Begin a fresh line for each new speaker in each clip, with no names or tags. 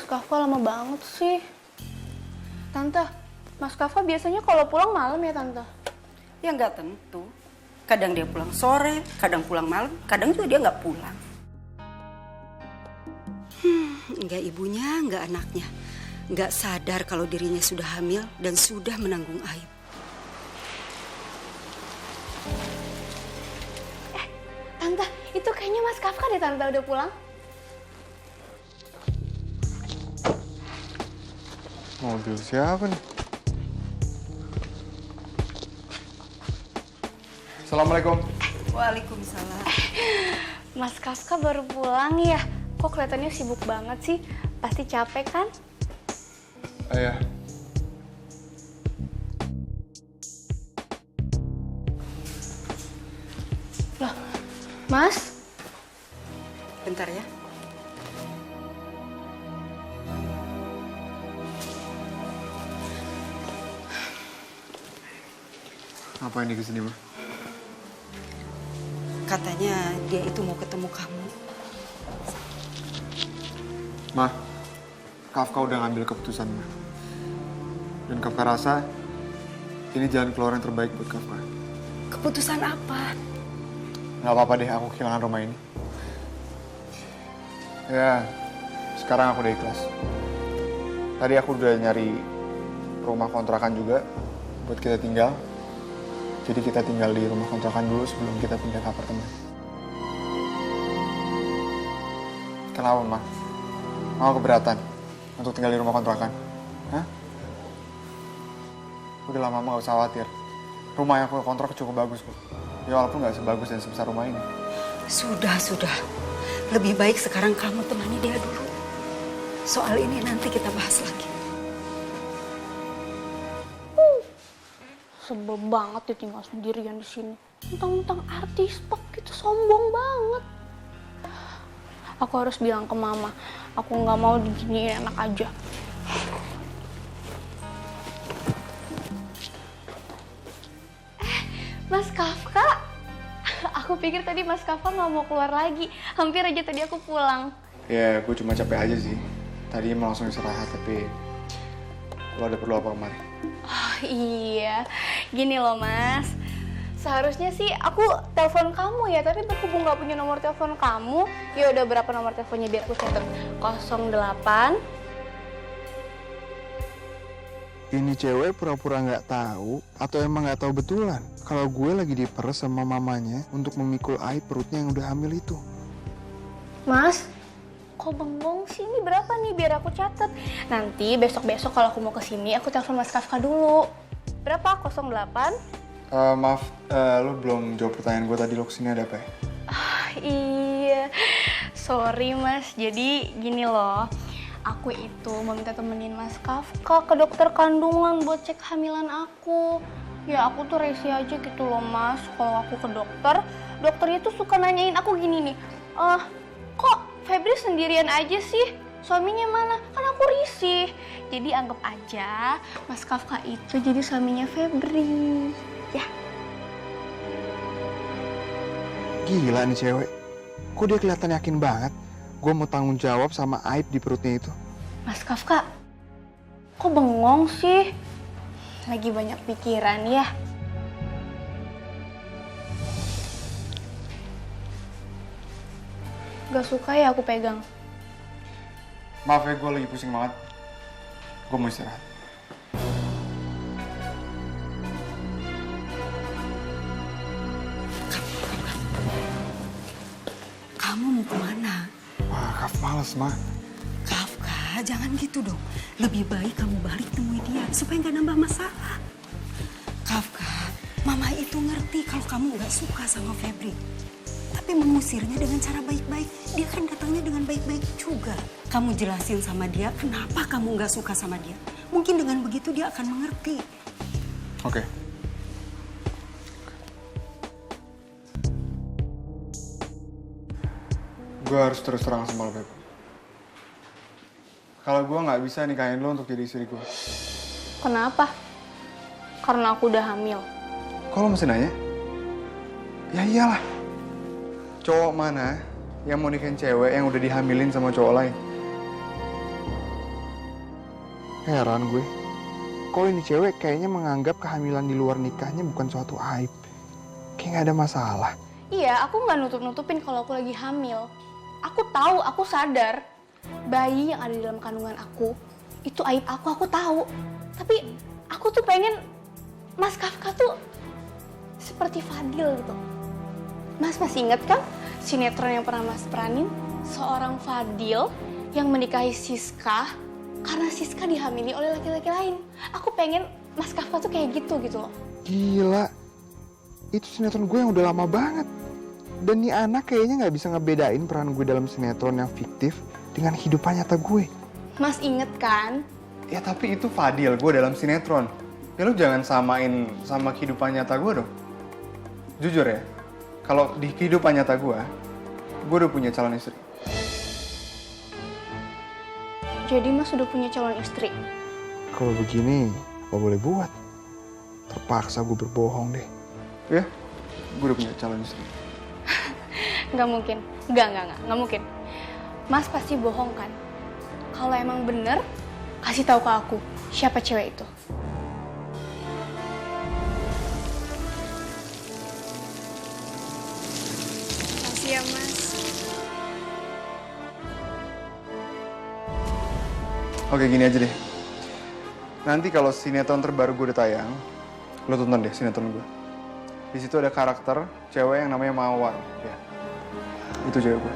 Mas Kafka lama banget sih. Tante, Mas Kafka biasanya kalau pulang malam ya Tante?
Ya nggak tentu. Kadang dia pulang sore, kadang pulang malam, kadang juga dia nggak pulang. Nggak ibunya, nggak anaknya. Nggak sadar kalau dirinya sudah hamil dan sudah menanggung aib.
Tante, itu kayaknya Mas Kafka deh Tante udah pulang.
Mobil siapa nih? Assalamualaikum.
Waalaikumsalam.
Mas Kafka baru pulang ya? Kok kelihatannya sibuk banget sih? Pasti capek kan?
Iya.
Loh, Mas?
Bentar ya.
Ngapain dia kesini, Ma?
Katanya dia itu mau ketemu kamu.
Ma, Kafka udah ngambil keputusan, Ma. Dan Kafka rasa ini jalan keluar yang terbaik buat Kafka.
Keputusan apa?
Gak apa-apa deh aku kehilangan rumah ini. Ya, sekarang aku udah ikhlas. Tadi aku udah nyari rumah kontrakan juga buat kita tinggal. Jadi kita tinggal di rumah kontrakan dulu sebelum kita pindah ke apartemen. Kenapa, Ma? Mau keberatan untuk tinggal di rumah kontrakan? Hah? Udah lama, Mama gak usah khawatir. Rumah yang aku kontrak cukup bagus kok. Ya walaupun gak sebagus dan sebesar rumah ini.
Sudah. Lebih baik sekarang kamu temani dia dulu. Soal ini nanti kita bahas lagi.
Sebel banget dia tinggal sendirian di sini. Mentang-mentang artis tok gitu, sombong banget. Aku harus bilang ke Mama, aku nggak mau diginiin enak aja. Mas Kafka, aku pikir tadi Mas Kafka nggak mau keluar lagi. Hampir aja tadi aku pulang.
Ya, gue cuma capek aja sih. Tadi mau langsung istirahat, tapi lo ada perlu apa kemarin?
Oh iya, gini loh Mas. Seharusnya sih aku telepon kamu ya, tapi berhubung nggak punya nomor telepon kamu, ya udah berapa nomor teleponnya biar aku catat? 08.
Ini cewek pura-pura nggak tahu atau emang nggak tahu betulan kalau gue lagi diperes sama mamanya untuk memikul aib perutnya yang udah hamil itu.
Mas, kok bengong sih? Ini berapa nih biar aku catat? Nanti besok-besok kalau aku mau kesini, aku telepon Mas Kafka dulu. Berapa? 08?
Maaf, lo belum jawab pertanyaan gue tadi. Lo kesini ada apa ya?
Iya, sorry Mas. Jadi gini loh, aku itu mau minta temenin Mas Kafka ke dokter kandungan buat cek kehamilan aku. Ya aku tuh resi aja gitu loh Mas. Kalau aku ke dokter, dokternya tuh suka nanyain aku gini nih, kok Febri sendirian aja sih? Suaminya mana? Kan aku risih. Jadi anggap aja Mas Kafka itu jadi suaminya Febri. Ya.
Gila nih cewek. Kok dia kelihatan yakin banget gue mau tanggung jawab sama aib di perutnya itu.
Mas Kafka, kok bengong sih? Lagi banyak pikiran ya? Gak suka ya aku pegang?
Maaf ya, gue lagi pusing banget. Gue mau istirahat.
Kamu mau kemana?
Wah, Kaf males, Ma.
Kafka, jangan gitu dong. Lebih baik kamu balik temui dia supaya nggak nambah masalah. Kafka, Mama itu ngerti kalau kamu nggak suka sama Febri. Tapi mengusirnya dengan cara baik-baik. Dia kan datangnya dengan baik-baik juga. Kamu jelasin sama dia kenapa kamu nggak suka sama dia. Mungkin dengan begitu dia akan mengerti.
Oke. Gue harus terus terang sama lo, Beb. Kalau gue nggak bisa nikahin lo untuk jadi istri gue.
Kenapa? Karena aku udah hamil.
Kok lo masih nanya? Ya iyalah. Cowok mana yang mau nikahin cewek yang udah dihamilin sama cowok lain?
Heran gue. Kalau ini cewek kayaknya menganggap kehamilan di luar nikahnya bukan suatu aib. Kayak nggak ada masalah.
Iya, aku nggak nutup-nutupin kalau aku lagi hamil. Aku tahu, aku sadar. Bayi yang ada di dalam kandungan aku, itu aib aku tahu. Tapi aku tuh pengen Mas Kafka tuh seperti Fadil gitu. Mas masih inget kan sinetron yang pernah Mas peranin? Seorang Fadil yang menikahi Siska karena Siska dihamili oleh laki-laki lain. Aku pengen Mas Kafka tuh kayak gitu loh.
Gila. Itu sinetron gue yang udah lama banget. Dan nih anak kayaknya nggak bisa ngebedain peran gue dalam sinetron yang fiktif dengan hidupan nyata gue.
Mas inget kan?
Ya tapi itu Fadil, gue dalam sinetron. Ya lu jangan samain sama kehidupan nyata gue dong. Jujur ya, kalau di kehidupan nyata gue udah punya calon istri.
Jadi Mas udah punya calon istri?
Kalau begini, apa boleh buat? Terpaksa gue berbohong deh.
Ya, gue udah punya calon istri.
Nggak mungkin. Nggak mungkin. Mas pasti bohong kan? Kalau emang bener, kasih tahu ke aku siapa cewek itu. Makasih ya Mas.
Oke gini aja deh. Nanti kalau sinetron terbaru gue udah tayang, lo tonton deh sinetron gue. Di situ ada karakter cewek yang namanya Mawar. Ya, itu cewek gue.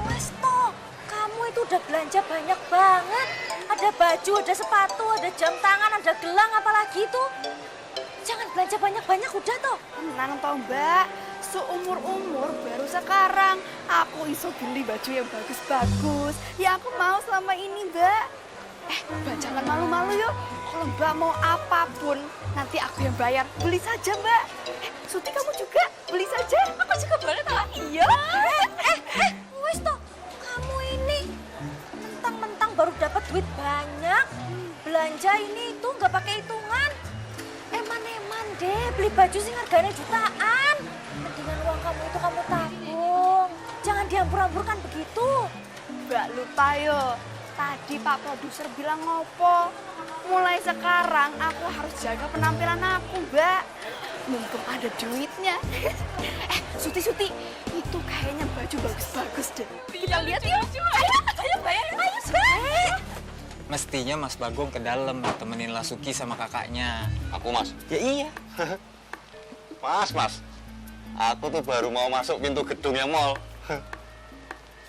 Mas toh, kamu itu udah belanja banyak banget. Ada baju, ada sepatu, ada jam tangan, ada gelang, apalagi itu. Jangan belanja banyak-banyak udah toh.
Tenang toh Mbak, seumur-umur baru sekarang aku iso beli baju yang bagus-bagus. Ya aku mau selama ini Mbak. Mbak jangan malu-malu yuk. Kalau Mbak mau apapun, nanti aku yang bayar. Beli saja Mbak. Suti kamu juga beli saja. Aku juga boleh tahu. Iya.
Wes toh, kamu ini mentang-mentang baru dapat duit banyak, belanja ini itu nggak pakai hitungan. Eman-eman deh, beli baju sih harganya jutaan. Mendingan uang kamu itu kamu tabung. Jangan dihampur-hamburkan begitu.
Mbak lupa yo. Tadi Pak Produser bilang ngopo. Mulai sekarang aku harus jaga penampilan aku, Mbak. Mumpung ada duitnya. Suti, itu kayaknya baju bagus-bagus deh. Kita lihat yuk. Ayo bayarin ayo.
Mestinya Mas Bagong ke dalam temenin Lasuki sama kakaknya.
Aku Mas.
Ya iya.
Mas. Aku tuh baru mau masuk pintu gedungnya mall.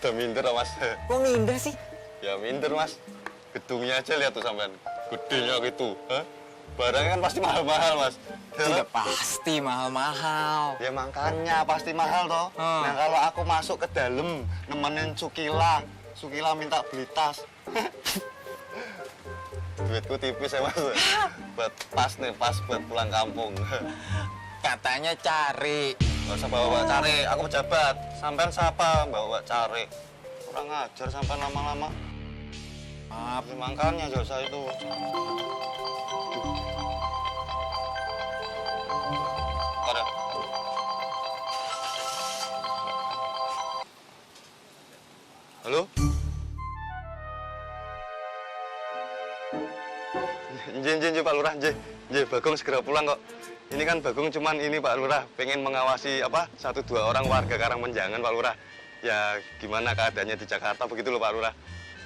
Udah minder Mas.
Kok minder sih?
Ya minder Mas. Gedungnya aja lihat tuh sampean. Gedenya gitu. Barangnya kan pasti mahal-mahal Mas.
Tidak pasti mahal-mahal.
Ya makanya pasti mahal toh. Nah kalau aku masuk ke dalam nemenin Sukila minta beli tas. Duitku tipis ya Mas. Pas buat pulang kampung.
Katanya cari.
Gak usah bawa cari, aku pejabat. Sampean siapa bawa cari? Kurang ajar sampean lama-lama.
Maaf.
Ya, makanya jasa itu. Ada. Halo? Nje Pak Lurah, nje Bagong segera pulang kok. Ini kan Bagong cuman ini Pak Lurah, pengen mengawasi 1-2 orang warga Karangmenjangan Pak Lurah. Ya gimana keadaannya di Jakarta begitu loh Pak Lurah.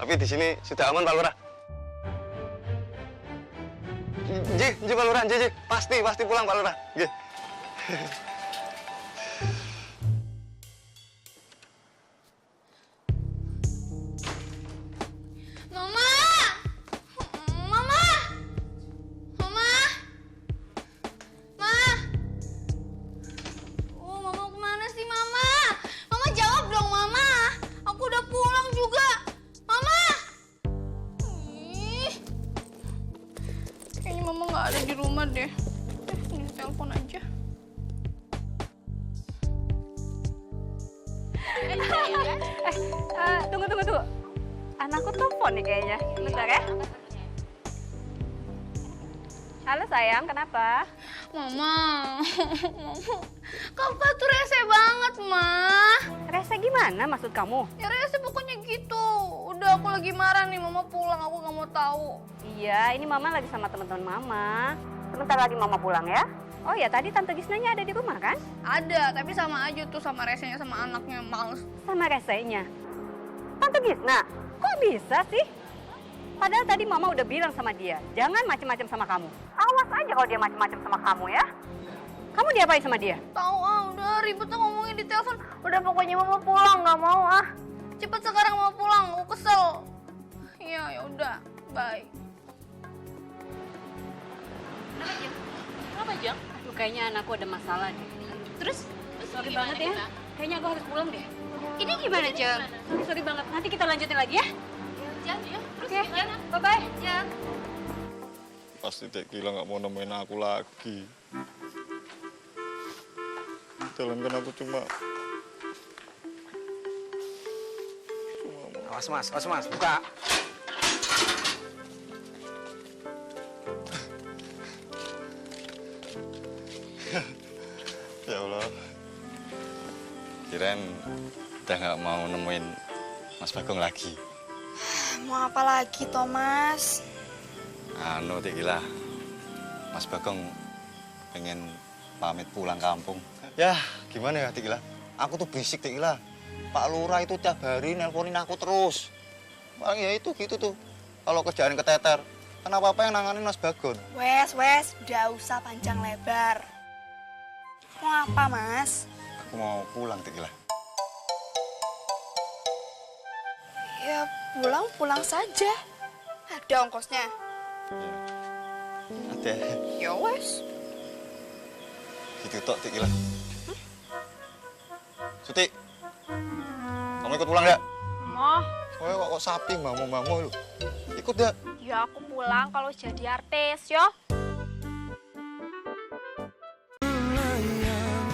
Tapi di sini sudah aman Pak Lurah. Nje Pak Lurah, nje pasti pulang Pak Lurah. Nje.
deh. Ini telepon aja.
Tunggu. Anakku telepon nih kayaknya. Bentar ya. Halo sayang, kenapa?
Mama, Kakak tuh rese banget, Ma.
Rese gimana maksud kamu?
Ya rese pokoknya gitu. Udah aku lagi marah nih, Mama pulang, aku gak mau tahu.
Iya, ini Mama lagi sama teman-teman Mama. Sebentar lagi Mama pulang ya. Oh ya, tadi Tante Gisnanya ada di rumah kan?
Ada, tapi sama aja tuh sama resenya sama anaknya, males.
Sama resenya. Tante Gisna, kok bisa sih? Padahal tadi Mama udah bilang sama dia, jangan macem-macem sama kamu. Awas aja kalau dia macem-macem sama kamu ya. Kamu diapain sama dia?
Tahu udah ribet ngomongin di telepon. Udah pokoknya Mama pulang, nggak mau Cepet sekarang Mama pulang, aku kesel. Iya, ya udah, bye.
Kenapa, Jang? Aduh, kayaknya anakku ada masalah deh. Terus? Sorry banget ya. Kayaknya aku harus pulang deh.
Ini gimana, Jang?
Sorry banget. Nanti kita lanjutin lagi ya.
Jang, ya.
Oke, bye-bye.
Jang.
Pasti Dek Gila nggak mau nemuin aku lagi. Dalam kan aku cuma
Awas mas, buka.
ya Allah. Kirain udah nggak mau nemuin Mas Bagong lagi.
Mau apa lagi, Thomas?
Anu Dek Gila, Mas Bagong pengen pamit pulang kampung. Ya gimana ya Dek Gila, aku tuh berisik Dek Gila. Pak Lurah itu tiap hari nelponin aku terus. Wah ya itu gitu tuh, kalau kerjaan keteter, kenapa apa yang nanganin Mas Bagong?
Wes, udah usah panjang lebar. Mau apa, Mas?
Aku mau pulang Dek Gila.
Ya pulang saja. Ada ongkosnya.
Ada.
Ya wes.
Gitu tok Dek Gila. Suti, kamu ikut pulang ya?
Mah,
Oh, kok sapi mamu lu? Ikut ya?
ya aku pulang kalau jadi artis, yo.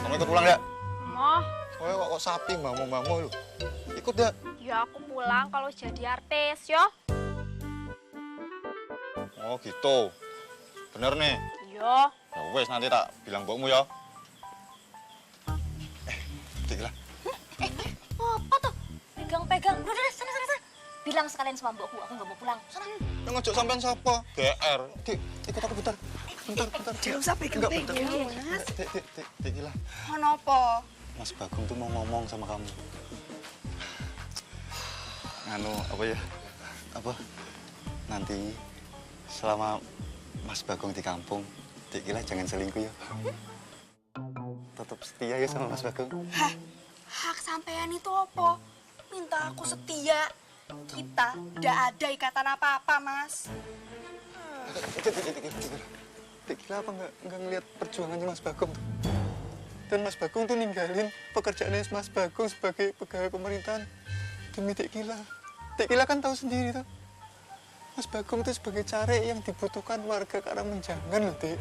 Kamu ikut pulang ya?
Mah,
Oh, kok sapi mamu lu? Ikut ya?
ya aku pulang kalau jadi artis, yo.
Oh gitu. Bener nih.
Yo.
Ya wes nanti tak bilang mbokmu ya. Dek Gila.
Apa tuh? Pegang-pegang. Udah, sana. Bilang sekalian sama mbokku, aku nggak mau pulang. Sana.
Yang ngajak sampean siapa? GR. Dik, ikut aku bentar. Bentar.
Tidak usah pegang-pegang, Mas.
Dek Gila.
Mau nopo?
Mas Bagong tuh mau ngomong sama kamu. Anu, apa ya? Apa? Nanti selama Mas Bagong di kampung, Dek Gila jangan selingkuh ya. Tetap setia ya sama Mas Bagong.
Hah? Hak sampean itu apa? Minta aku setia. Kita tidak ada ikatan apa-apa, Mas.
Dek Gila apa nggak ngelihat perjuangannya Mas Bagong tuh? Dan Mas Bagong tuh ninggalin pekerjaannya Mas Bagong sebagai pegawai pemerintahan demi Dek Gila. Dek Gila kan tahu sendiri tuh. Mas Bagong itu sebagai care yang dibutuhkan warga Karangmenjangan loh, Dek.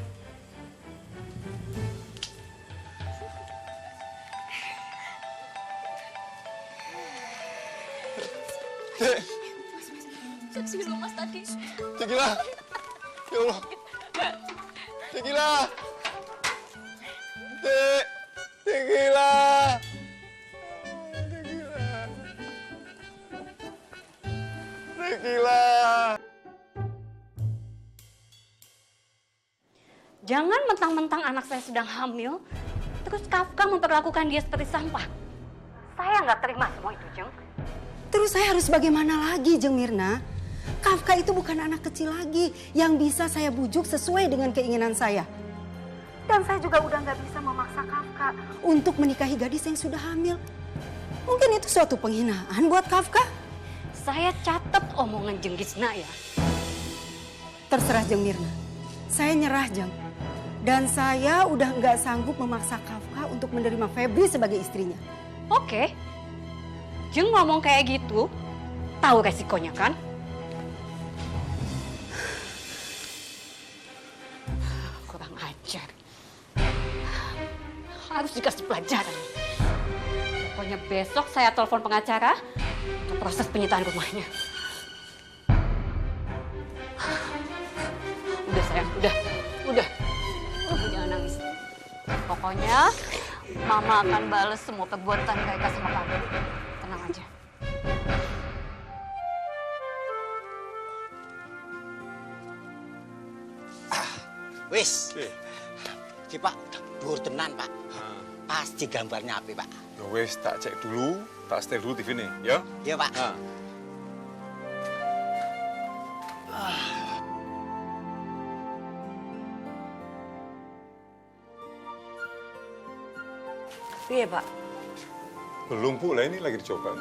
Dek.
Sebelum Mas tadi.
Dek Gila. Ya Allah. Dek Gila. Dek. Dek Gila. Dek Gila. Dek Gila.
Jangan mentang-mentang anak saya sedang hamil, terus Kafka memperlakukan dia seperti sampah. Saya nggak terima semua itu, Jeng.
Terus saya harus bagaimana lagi, Jeng Mirna? Kafka itu bukan anak kecil lagi yang bisa saya bujuk sesuai dengan keinginan saya. Dan saya juga udah nggak bisa memaksa Kafka untuk menikahi gadis yang sudah hamil. Mungkin itu suatu penghinaan buat Kafka.
Saya catat omongan Jeng Gisna ya.
Terserah Jeng Mirna. Saya nyerah, Jeng. Dan saya udah nggak sanggup memaksa Kafka untuk menerima Febri sebagai istrinya.
Oke. Jeng ngomong kayak gitu, tahu resikonya kan? Kurang Harus dikasih pelajaran. Pokoknya besok saya telepon pengacara untuk proses penyitaan rumahnya. Udah sayang, udah. Jangan nangis. Pokoknya Mama akan balas semua perbuatan mereka sama kamu. Tenang aja.
Wis. Si Pak, dhuwur tenan, Pak. Pasti gambarnya apik, Pak.
Ya wis, tak cek dulu, tak setel dulu TV nih, ya?
Iya, Pak.
Iya, Pak.
Belum, Bu, lah ini lagi dicoba.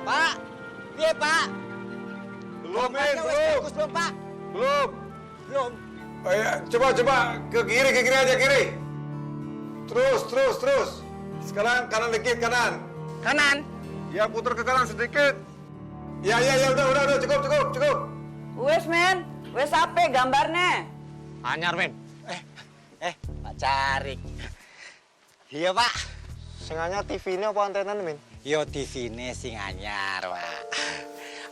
Pak, iya, Pak.
Belum, Min,
Gambarnya wis
belum.
bagus belum, Pak?
Belum.
Belum.
Oh, ya, coba, ke kiri aja, kiri. Terus. Sekarang kanan dikit, kanan.
Kanan.
Ya, putar ke kanan sedikit. Ya, udah, cukup.
Wes, men. Wes apa gambarnya?
Anyar, men.
Pak Carik. Iya, Pak.
Sing anyar TV ini apa antena nih, men?
Yo TV ini sing anyar, Pak.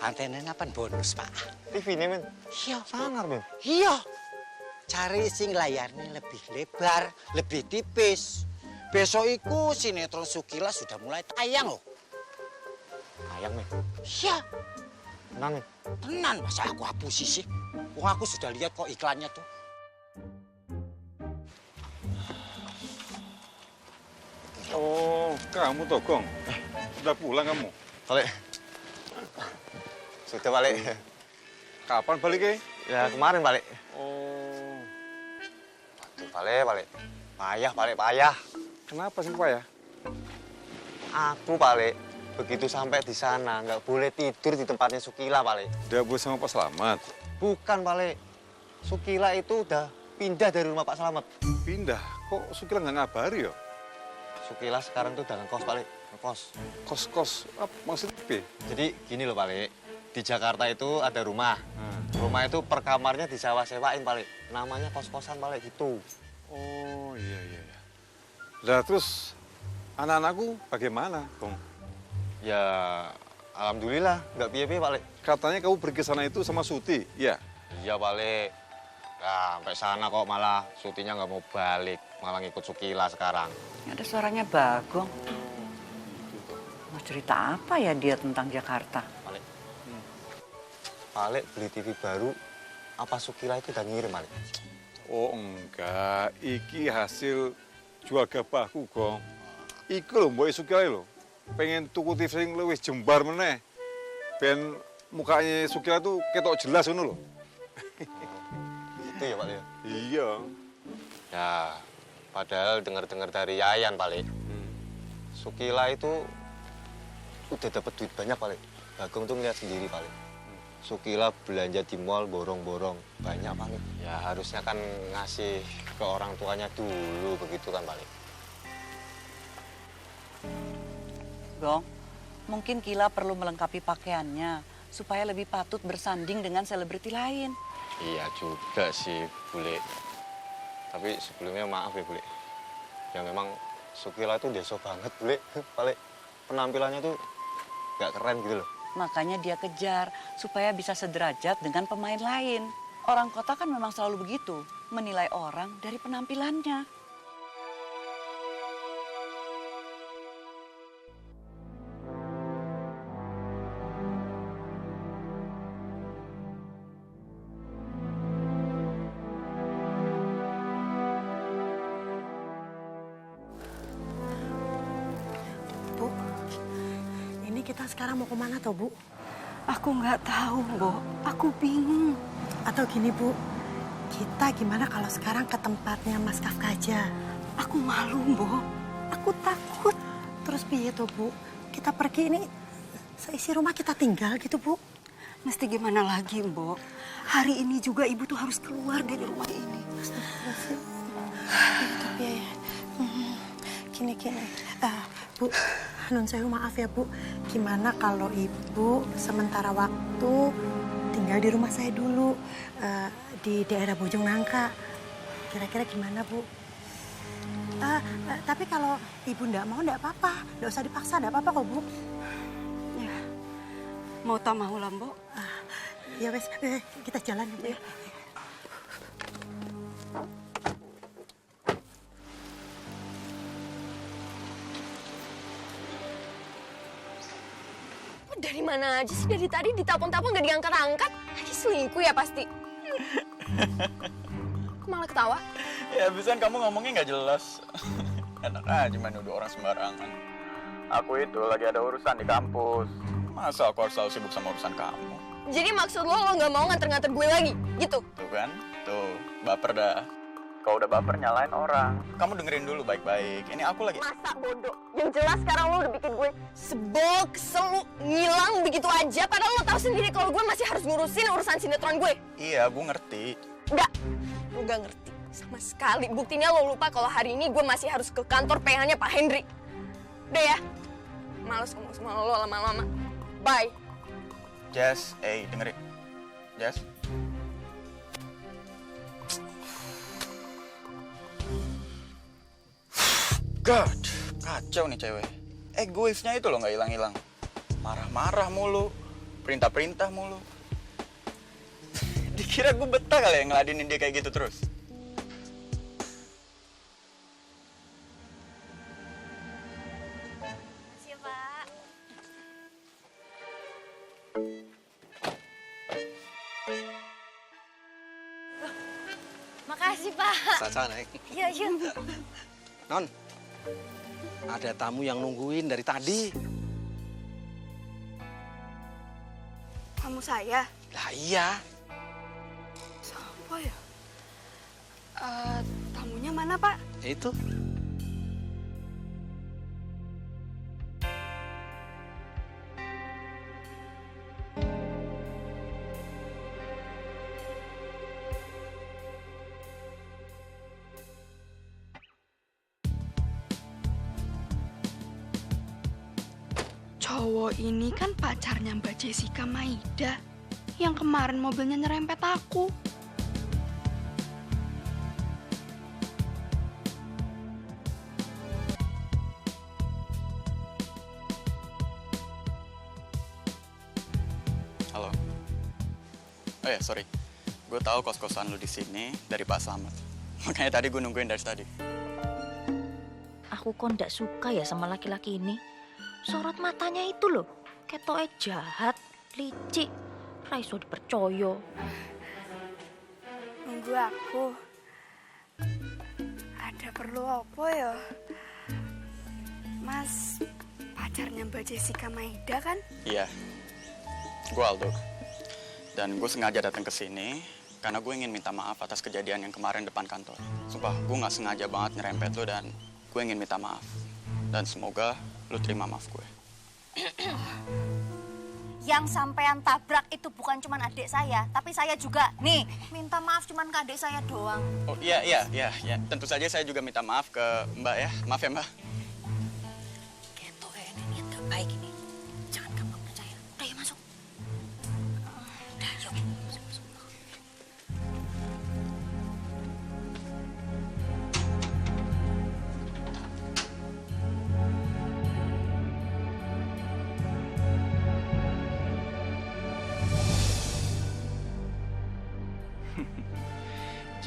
Antenanya apa bonus, Pak?
TV ini, men.
Iya,
Sangar, men.
Iya. Cari sing layarnya lebih lebar, lebih tipis. Besok iku sinetron Sukila sudah mulai tayang loh.
Ayang, men.
Iya.
Tenang, men.
Tenan, masa aku hapusi sih? Wah, aku sudah lihat kok iklannya tuh.
Oh, kamu Togong. Sudah pulang kamu?
Balik. Sudah balik.
Kapan baliknya?
Ya, kemarin balik.
Oh.
Waduh, balik. Payah.
Kenapa sih, Pak ya?
Aku balik. Begitu sampai di sana, nggak boleh tidur di tempatnya Sukila, balik.
Udah boleh sama Pak Slamet?
Bukan, balik. Sukila itu udah pindah dari rumah Pak Slamet.
Pindah? Kok Sukila nggak ngabari ya?
Sukila sekarang tuh udah ngekos, balik. Ngekos.
Kos-kos? Apa maksudnya?
Jadi gini loh, balik. Di Jakarta itu ada rumah. Rumah itu per kamarnya disewa-sewain, balik. Namanya kos-kosan, balik, gitu.
Oh, iya. Lah terus anak-anakku bagaimana, Bang?
Ya, alhamdulillah, nggak piye-piye, balik.
Katanya kamu pergi sana itu sama Suti, iya?
Iya, balik. Nah, sampai sana kok malah Sutinya nggak mau balik. Malah ngikut Sukila sekarang.
Ada suaranya Bagong. Mau cerita apa ya dia tentang Jakarta?
Balik. Balik beli TV baru, apa Sukila itu udah ngirim, balik?
Oh enggak, iki hasil jual gabahku, Gong. Iki lho mbok Sukila lho. Pengen tuku TV sing luwih jembar meneh. Ben mukanya Sukila tuh ketok jelas ngono lho.
Itu ya, Pak ya?
Iya.
Ya, padahal dengar-dengar dari Yayan, balik. Sukila itu udah dapat duit banyak, balik. Bagong tuh ngeliat sendiri, balik. Sukila belanja di mall borong-borong banyak, balik. Ya harusnya kan ngasih ke orang tuanya dulu, begitu kan, balik.
Gong, mungkin Kila perlu melengkapi pakaiannya supaya lebih patut bersanding dengan selebriti lain.
Iya juga sih, Bule. Tapi sebelumnya maaf ya, Bule. Ya memang Sukila itu deso banget, Bule. Balik penampilannya tuh nggak keren gitu loh.
Makanya dia kejar supaya bisa sederajat dengan pemain lain. Orang kota kan memang selalu begitu, menilai orang dari penampilannya.
Bu, ini kita sekarang mau kemana toh, Bu?
Aku nggak tahu, Mbok. Aku bingung.
Atau gini, Bu, kita gimana kalau sekarang ke tempatnya Mas Kafka aja?
Aku malu, Mbok. Aku takut.
Terus piye toh, Bu? Kita pergi ini, seisi rumah kita tinggal gitu, Bu?
Mesti gimana lagi, Mbok? Hari ini juga Ibu tuh harus keluar dari rumah ini.
Tapi ya, gini. Bu, nun sewu maaf ya, Bu. Gimana kalau Ibu sementara waktu tinggal di rumah saya dulu, di daerah Bojong Nangka. Kira-kira gimana, Bu? Tapi kalau Ibu nggak mau, nggak apa-apa. Nggak usah dipaksa, nggak apa-apa kok, Bu.
Ya, mau tak mau lah, Mbok.
Ya wes, kita jalan ya, Bu. Ya.
Dari mana aja sih dari tadi ditelepon-telepon gak diangkat-angkat? Lagi selingkuh ya pasti. Kok malah ketawa?
Ya abisan kamu ngomongnya nggak jelas. Enak aja main nuduh orang sembarangan. Aku itu lagi ada urusan di kampus. Masa aku harus selalu sibuk sama urusan kamu?
Jadi maksud lo nggak mau nganter-nganter gue lagi, gitu?
Tuh kan, tuh baper dah. Kalau udah baper nyalain orang. Kamu dengerin dulu baik-baik. Ini aku lagi.
Masa bodoh? Yang jelas sekarang lo udah bikin gue sebel, kesel, lo ngilang begitu aja. Padahal lo tahu sendiri kalau gue masih harus ngurusin urusan sinetron gue.
Iya, gue ngerti.
Enggak, lo gak ngerti sama sekali. Buktinya lo lupa kalau hari ini gue masih harus ke kantor PH-nya Pak Hendrik. Udah ya, males ngomong sama lo lama-lama. Bye.
Jess, dengerin. Jess. God, kacau nih cewek. Egoisnya itu loh nggak hilang-hilang. Marah-marah mulu, perintah-perintah mulu. Dikira gue betah kali ya ngeladenin dia kayak gitu terus.
Makasih ya, Pak. Makasih, Pak.
Saja naik.
Iya, iya.
Non, ada tamu yang nungguin dari tadi.
Kamu saya?
Lah iya.
Siapa ya? Tamunya mana, Pak?
Itu.
Cowok ini kan pacarnya Mbak Jessica Maida yang kemarin mobilnya nyerempet aku.
Halo. Oh ya, sorry. Gue tahu kos-kosan lu di sini dari Pak Slamet. Makanya tadi gue nungguin dari tadi.
Aku kok ndak suka ya sama laki-laki ini. Sorot matanya itu loh, ketoknya jahat, licik, raiso dipercaya.
Nunggu aku. Ada perlu apa ya? Mas, pacarnya Mbak Jessica Maida kan?
Iya. Gue Aldo. Dan gue sengaja datang ke sini karena gue ingin minta maaf atas kejadian yang kemarin depan kantor. Sumpah, gue nggak sengaja banget nyerempet lo dan gue ingin minta maaf. Dan semoga lu terima maaf gue.
Yang sampean tabrak itu bukan cuma adik saya, tapi saya juga. Nih, minta maaf cuma ke adik saya doang.
Oh iya. Tentu saja saya juga minta maaf ke Mbak ya. Maaf ya Mbak.
Ketok ini niat gak baik ini. Jangan gampang percaya. Udah yuk masuk. Udah yuk. Masuk.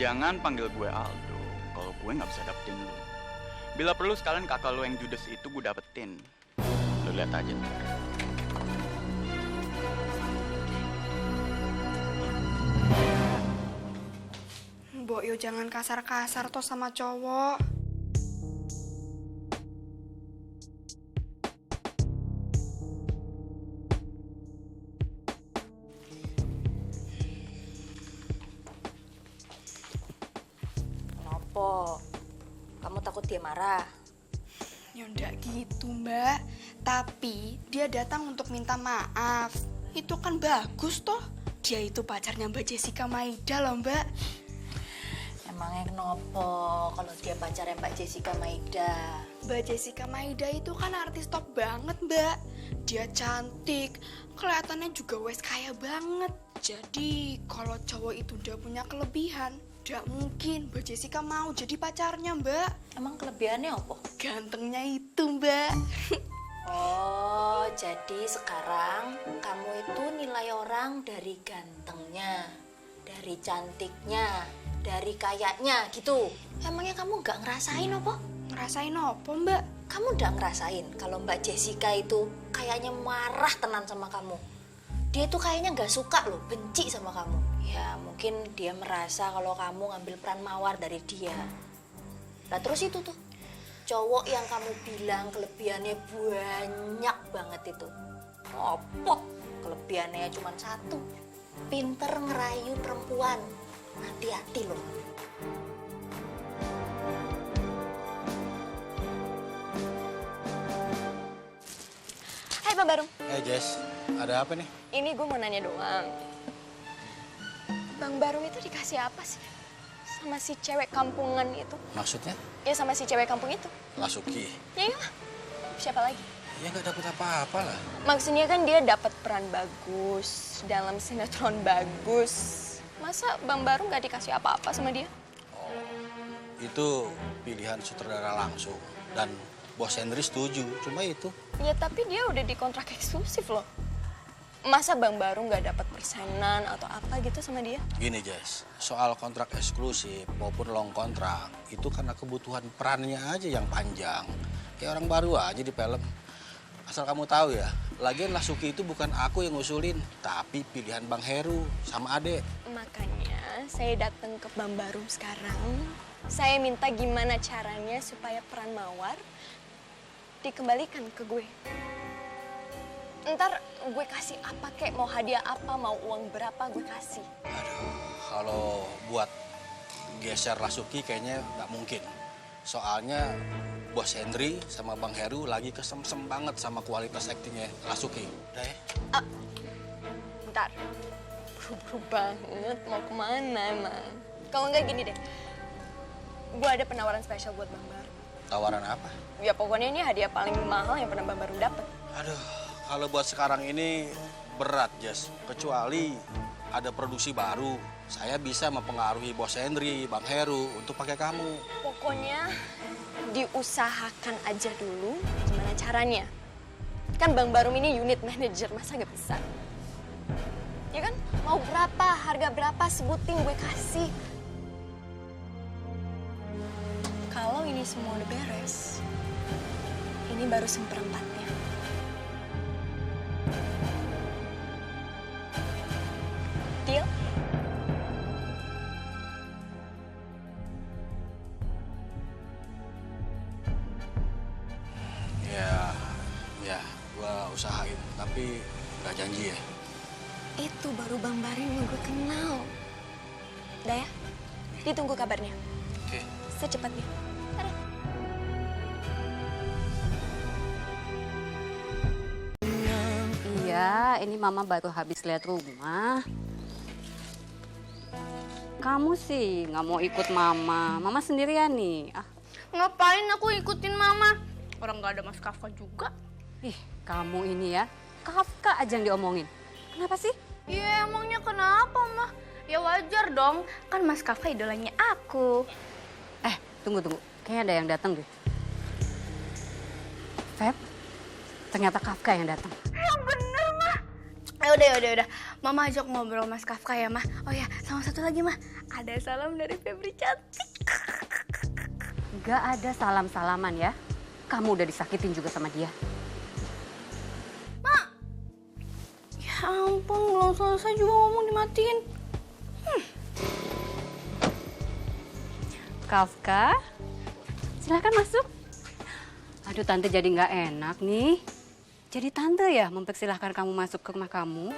Jangan panggil gue Aldo kalau gue nggak bisa dapetin lu. Bila perlu sekalian kakak lu yang judes itu gue dapetin. Lu lihat aja ntar.
Mbok yo jangan kasar-kasar toh sama cowok.
Kenapa? Kamu takut dia marah?
Ya ndak gitu, Mbak. Tapi dia datang untuk minta maaf. Itu kan bagus toh. Dia itu pacarnya Mbak Jessica Maida loh, Mbak.
Emangnya kenapa kalau dia pacarnya Mbak Jessica Maida?
Mbak Jessica Maida itu kan artis top banget, Mbak. Dia cantik, kelihatannya juga wes kaya banget. Jadi kalau cowok itu udah punya kelebihan, Tidak mungkin Mbak Jessica mau jadi pacarnya, Mbak.
Emang kelebihannya apa?
Gantengnya itu, Mbak.
Oh, jadi sekarang kamu itu nilai orang dari gantengnya, dari cantiknya, dari kayaknya gitu. Emangnya kamu nggak ngerasain apa?
Ngerasain apa, Mbak?
Kamu udah ngerasain kalau Mbak Jessica itu kayaknya marah tenan sama kamu. Dia tuh kayaknya nggak suka loh, benci sama kamu. Ya mungkin dia merasa kalau kamu ngambil peran mawar dari dia. Nah terus itu tuh, cowok yang kamu bilang kelebihannya banyak banget itu. Apa? Kelebihannya cuma satu. Pinter ngerayu perempuan. Hati-hati loh.
Hai Bang Barum.
Jess, ada apa nih?
Ini gue mau nanya doang. Bang Barum itu dikasih apa sih? Sama si cewek kampungan itu.
Maksudnya?
Ya sama si cewek kampung itu.
Lasuki.
Ya iyalah. Siapa lagi?
Ya nggak dapet apa-apa lah.
Maksudnya kan dia dapat peran bagus, dalam sinetron bagus. Masa Bang Barum nggak dikasih apa-apa sama dia?
Itu pilihan sutradara langsung. Dan Bos Henry setuju, cuma itu.
Ya tapi dia udah dikontrak eksklusif loh. Masa Bang Barum nggak dapat persenan atau apa gitu sama dia?
Gini Jess, soal kontrak eksklusif maupun long kontrak, itu karena kebutuhan perannya aja yang panjang. Kayak orang baru aja di film. Asal kamu tahu ya, lagian Lasuki itu bukan aku yang ngusulin, tapi pilihan Bang Heru sama Ade.
Makanya saya datang ke Bang Barum sekarang. Saya minta gimana caranya supaya peran Mawar dikembalikan ke gue. Ntar gue kasih apa kek, mau hadiah apa, mau uang berapa gue kasih.
Kalau buat geser Lasuki kayaknya nggak mungkin. Soalnya Bos Henry sama Bang Heru lagi kesemsem banget sama kualitas aktingnya Lasuki. Udah ya?
Ntar, buru-buru banget, mau kemana emang? Kalau nggak gini deh, gue ada penawaran spesial buat Bang Barum.
Tawaran apa?
Ya pokoknya ini hadiah paling mahal yang pernah Bang Barum dapet.
Aduh, kalau buat sekarang ini berat, Jess. Kecuali ada produksi baru. Saya bisa mempengaruhi Bos Henry, Bang Heru untuk pakai kamu.
Pokoknya diusahakan aja dulu gimana caranya. Kan Bang Barum ini unit manager, masa nggak bisa? Ya kan? Mau berapa, harga berapa, sebutin gue kasih. Kalau ini semua udah beres, ini baru seperempatnya. Deal?
Ya, gua usahain. Tapi nggak janji ya.
Itu baru Bang Barum yang gue kenal. Udah ya? Ditunggu kabarnya.
Oke.
Secepatnya.
Iya, ini Mama baru habis lihat rumah. Kamu sih nggak mau ikut Mama. Mama sendirian nih.
Ngapain aku ikutin Mama? Orang nggak ada Mas Kafka juga.
Ih, kamu ini ya. Kafka aja yang diomongin. Kenapa sih?
Iya, emangnya kenapa, Mah? Ya wajar dong, kan Mas Kafka idolanya aku.
Tunggu. Kayaknya ada yang datang deh. Feb, ternyata Kafka yang datang.
Yang bener, Mah. Udah. Mama ajak ngobrol Mas Kafka ya, Mah. Oh ya, sama satu lagi, Mah. Ada salam dari Febri cantik.
Gak ada salam-salaman ya. Kamu udah disakitin juga sama dia.
Mak! Ya ampun, belum selesai juga ngomong dimatiin.
Kafka, silakan masuk. Aduh, Tante jadi nggak enak nih. Jadi Tante ya mempersilahkan kamu masuk ke rumah kamu.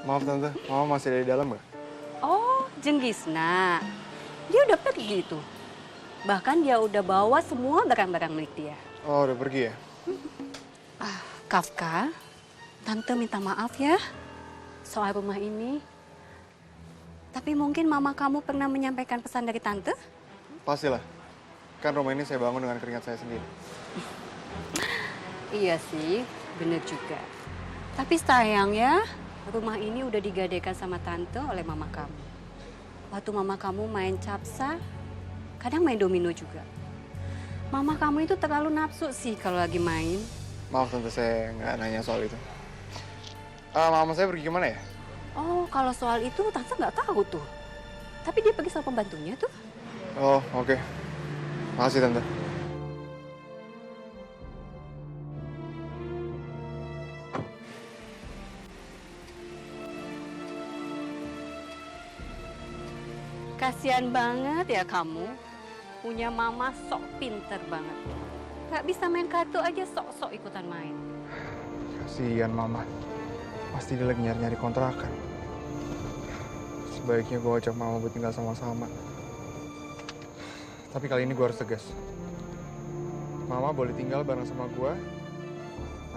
Maaf Tante, Mama masih ada di dalam nggak?
Oh, Jenggisna. Dia udah pergi tuh. Bahkan dia udah bawa semua barang-barang milik dia.
Oh, udah pergi ya?
Kafka, Tante minta maaf ya soal rumah ini. Tapi mungkin Mama kamu pernah menyampaikan pesan dari Tante?
Pastilah. Kan rumah ini saya bangun dengan keringat saya sendiri.
Iya sih, bener juga. Tapi sayang ya, rumah ini udah digadaikan sama Tante oleh Mama kamu. Waktu mama kamu main capsa, kadang main domino juga. Mama kamu itu terlalu nafsu sih kalau lagi main.
Maaf tante, saya nggak nanya soal itu. Mama saya pergi kemana ya?
Oh, kalau soal itu tante nggak tahu tuh. Tapi dia pergi sama pembantunya tuh.
Oh, oke. Makasih tante.
Kasian banget ya kamu. Punya mama sok pinter banget. Gak bisa main kartu aja sok-sok ikutan main.
Kasihan mama. Pasti dia lagi nyari-nyari kontrakan. Sebaiknya gue ajak mama buat tinggal sama-sama. Tapi kali ini gue harus tegas. Mama boleh tinggal bareng sama gue,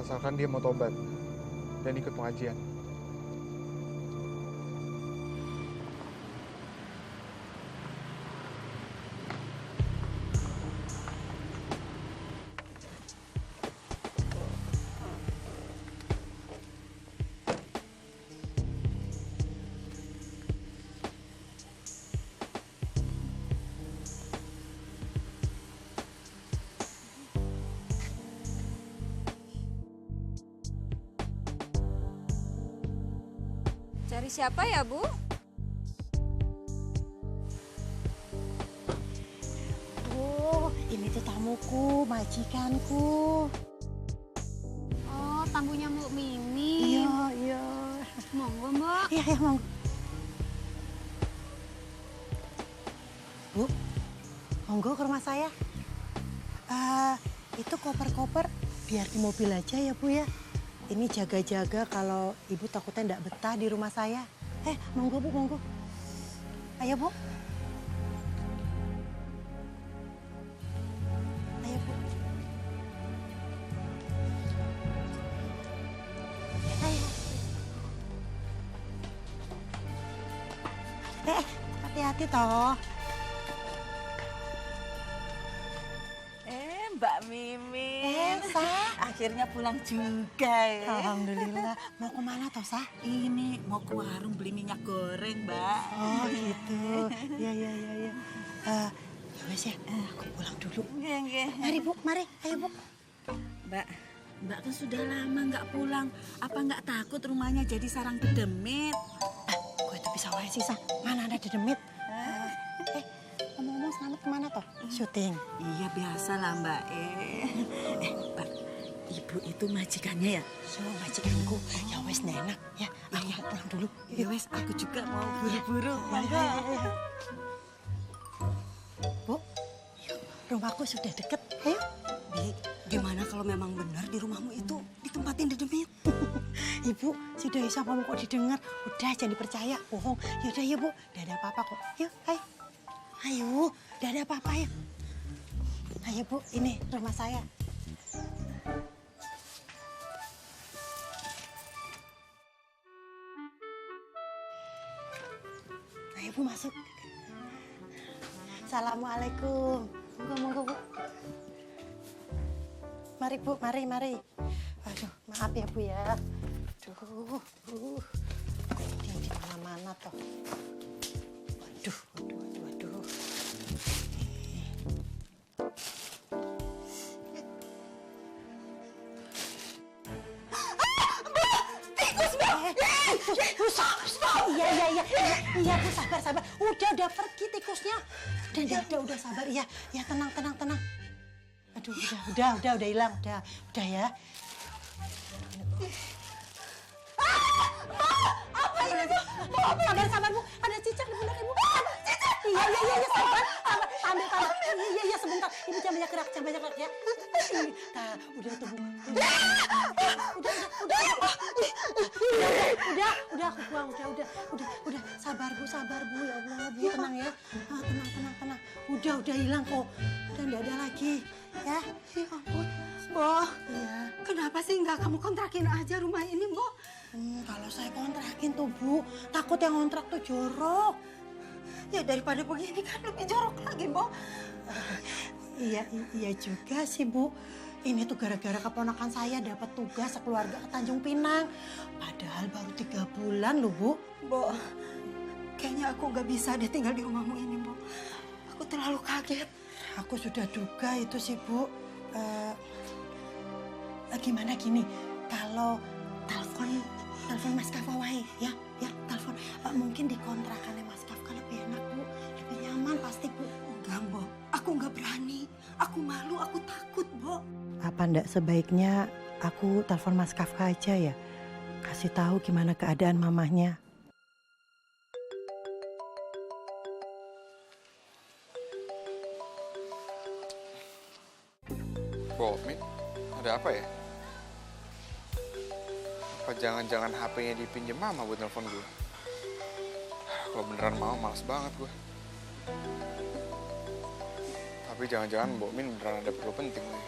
asalkan dia mau tobat dan ikut pengajian.
Cari siapa ya, Bu?
Oh, ini tuh tamuku, majikanku.
Oh, tamunya Mbak Mimi.
Iya.
Monggo, Mbak.
Iya, monggo. Bu, monggo ke rumah saya. Itu koper-koper biar di mobil aja ya, Bu ya. Ini jaga-jaga kalau ibu takutnya enggak betah di rumah saya. Monggo Bu, monggo. Ayo Bu. Ayo Bu. Ayo. Hati-hati toh.
Mbak Mimi.
Elsa.
Akhirnya pulang juga ya.
Alhamdulillah. Mau kemana toh, Sa?
Ini mau ke warung beli minyak goreng, Mbak.
Oh gitu. Ya. Ya wes ya, aku pulang dulu.
Nggih.
Mari Bu, mari. Ayo Bu.
Mbak kan sudah lama nggak pulang. Apa nggak takut rumahnya jadi sarang dedemit?
Gue tuh bisa wae sih, Sa. Mana ada dedemit? Ngomong-ngomong selamat kemana toh? Syuting.
Iya biasa lah Mbak. Mbak, ibu itu majikannya ya?
So, majikanku. Ya wes nenak ya. Aku mau pulang dulu.
Ya wes, aku juga mau buru-buru.
Monggo. Bu, rumahku sudah deket. Ayo.
Bi, gimana kalau memang benar di rumahmu itu ditempatin dedemit?
Ibu, sudah bisa kamu kok didengar. Udah, jangan dipercaya. Bohong. Yaudah ya Bu, udah ada apa-apa kok. Yuk, ayo. Ayo, udah ada apa-apa ya. Ayo Bu, ini rumah saya. Ayo Bu, masuk. Assalamualaikum. Monggo Bu. Mari Bu, mari. Aduh, maaf ya Bu ya. Aduh, ini di mana-mana toh. Waduh. Iya Bu, sabar. Udah pergi tikusnya. Udah sabar. Iya, tenang. Aduh, udah hilang. Udah ya. Apa ini Bu? Sabar Bu, ada cicak di pundak Ibu. Cicak? Iya, sabar. Ambil. Iya, sebentar. Ibu jangan banyak gerak ya. Nah, udah tuh Bu. Udah aku buang, udah. Sabar Bu, ya Allah, Bu, tenang ya. Tenang. Udah hilang kok. Udah nggak ada lagi, ya.
Ya ampun, Mbok.
Iya.
Kenapa sih nggak kamu kontrakin aja rumah ini, Mbok?
Kalau saya kontrakin tuh Bu, takut yang kontrak tuh jorok.
Ya daripada begini kan lebih jorok lagi, Mbok.
Iya juga sih Bu. Ini tuh gara-gara keponakan saya dapat tugas sekeluarga ke Tanjung Pinang. Padahal baru 3 bulan loh Bu.
Mbok,
kayaknya aku nggak bisa deh tinggal di rumahmu ini, Bu. Aku terlalu kaget. Aku sudah duga itu sih, Bu. Gimana gini, kalau telepon Mas Kafka wae, ya telepon. Mungkin di kontrakannya Mas Kafka lebih enak, Bu. Lebih nyaman pasti, Bu. Enggak, Mbok. Aku nggak berani. Aku malu, aku takut, Mbok. Apa ndak sebaiknya aku telepon Mas Kafka aja ya? Kasih tahu gimana keadaan mamahnya.
Bo, Min, ada apa ya? Apa jangan-jangan HP-nya dipinjem Mama buat nelfon gue? Kalau beneran mau, males banget gue. Tapi jangan-jangan Mbok Min beneran ada perlu penting nih.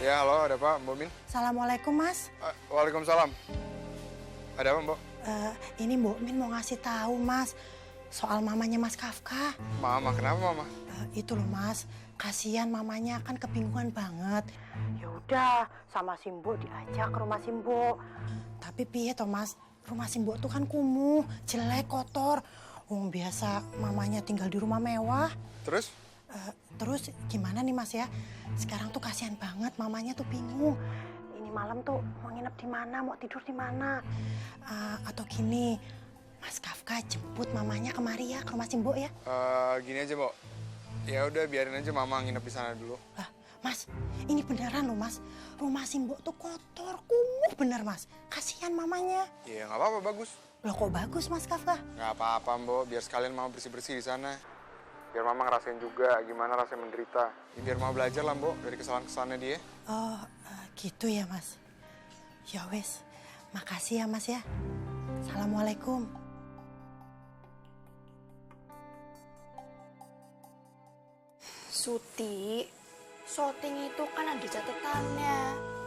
Ya, halo, ada apa, Mbok Min?
Assalamualaikum, Mas.
Waalaikumsalam. Ada apa, Mbok?
Ini Mbok Min mau ngasih tahu, Mas, soal mamanya Mas Kafka.
Mama, kenapa Mama?
Itu loh, Mas. Kasihan mamanya kan kebingungan banget. Ya udah, sama Simbo diajak ke rumah Simbo. Tapi piye toh, Mas? Rumah Simbo tuh kan kumuh, jelek, kotor. Biasa mamanya tinggal di rumah mewah.
Terus?
Terus gimana nih, Mas ya? Sekarang tuh kasihan banget, mamanya tuh bingung. Ini malam tuh mau nginep di mana, mau tidur di mana? Atau gini, Mas Kafka jemput mamanya kemari ya, ke rumah Simbo ya?
Gini aja, Mbok. Ya udah biarin aja Mama nginep di sana dulu.
Mas, ini beneran loh, Mas. Rumah Simbo tuh kotor, kumuh bener, Mas. Kasihan mamanya.
Iya, nggak apa-apa, bagus.
Loh kok bagus, Mas Kafka?
Nggak apa-apa, Mbok. Biar sekalian Mama bersih-bersih di sana. Biar Mama ngerasain juga gimana rasanya menderita. Ya, biar Mama belajar lah, Mbok, dari kesalahan-kesalahannya dia.
Oh, gitu ya, Mas. Ya wes, makasih ya, Mas ya. Assalamualaikum.
Suti, syuting itu kan ada catatannya.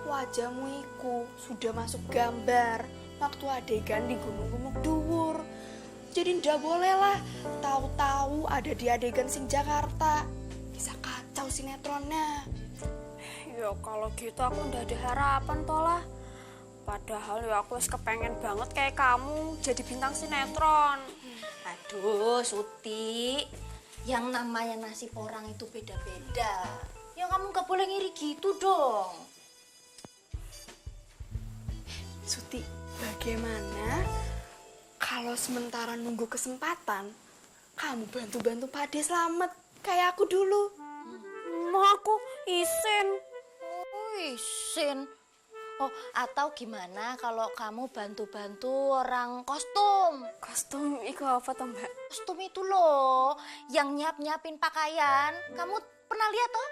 Wajahmu iku sudah masuk gambar waktu adegan di Gunung Gumuk Dhuwur. Jadi ndak boleh lah tahu-tahu ada di adegan sing Jakarta. Bisa kacau sinetronnya.
Ya kalau gitu aku ndak ada harapan toh lah. Padahal ya aku kepengen banget kayak kamu jadi bintang sinetron.
Aduh, Suti. Yang namanya nasib orang itu beda-beda. Ya kamu gak boleh ngiri gitu dong.
Suti, bagaimana kalau sementara nunggu kesempatan, kamu bantu-bantu Pade selamat kayak aku dulu?
Mau aku isin.
Oh, isin. Oh, atau gimana kalau kamu bantu-bantu orang kostum?
Kostum itu apa toh, Mbak?
Kostum itu loh, yang nyiapin pakaian. Kamu pernah lihat toh?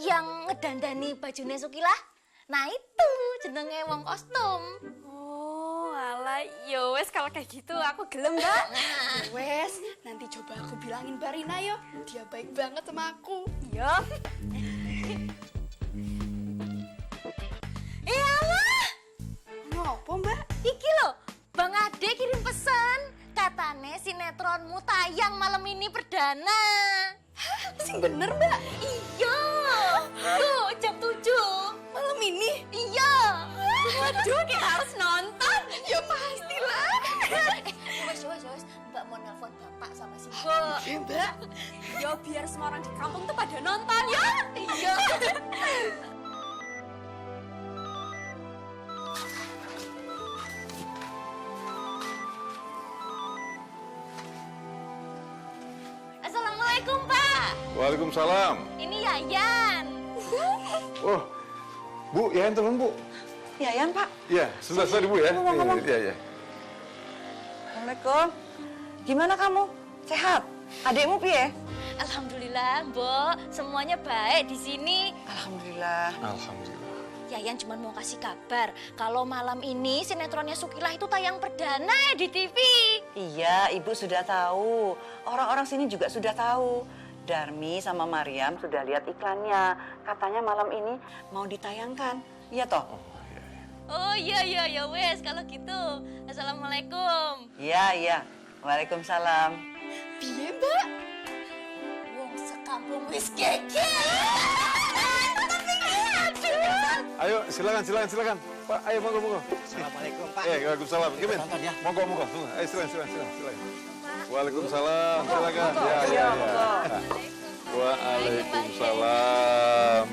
Yang ngedandani bajunya Sukilah? Nah itu jenenge wong kostum.
Oh, alah, yo wes kalau kayak gitu aku gelem, Mbak.
Wes, nanti coba aku bilangin Barina yo. Dia baik banget sama aku.
Yo.
Iyalah.
Ngopo, Mbak?
Iki loh, Bang Ade kirim pesan. Katanya sinetronmu tayang malam ini perdana.
Hah, sing bener, Mbak?
Iya. Tuh, jam 7.
Malam ini?
Iya.
Waduh, dia harus nonton.
Ya pastilah.
Wes. Mbak mau nelpon bapak sama si
Bo.
Iya, Mbak.
Yo biar semua orang di kampung tuh pada nonton ya.
Iya. Assalamualaikum, Pak.
Waalaikumsalam.
Ini Yayan.
Oh, Bu, Yayan telepon, Bu.
Yayan, Pak.
Iya, sebentar Bu ya.
Ngomong.
Iya.
Assalamualaikum. Gimana kamu? Sehat? Adikmu piye?
Alhamdulillah, Mbok. Semuanya baik di sini.
Alhamdulillah.
Alhamdulillah.
Yayan cuma mau kasih kabar kalau malam ini sinetronnya Sukilah itu tayang perdana di TV.
Iya, Ibu sudah tahu. Orang-orang sini juga sudah tahu. Darmi sama Mariam sudah lihat iklannya. Katanya malam ini mau ditayangkan. Iya toh?
Oh iya wes kalau gitu. Assalamualaikum.
Iya. Waalaikumsalam.
Piye, Mbak? Wong sekampung wis geger.
Ayo, silakan. Pak, ayo monggo.
Assalamualaikum, Pak.
Waalaikumsalam. Gimana? Monggo. Ayo silakan. Waalaikumsalam. Silakan. Ya. Waalaikumsalam.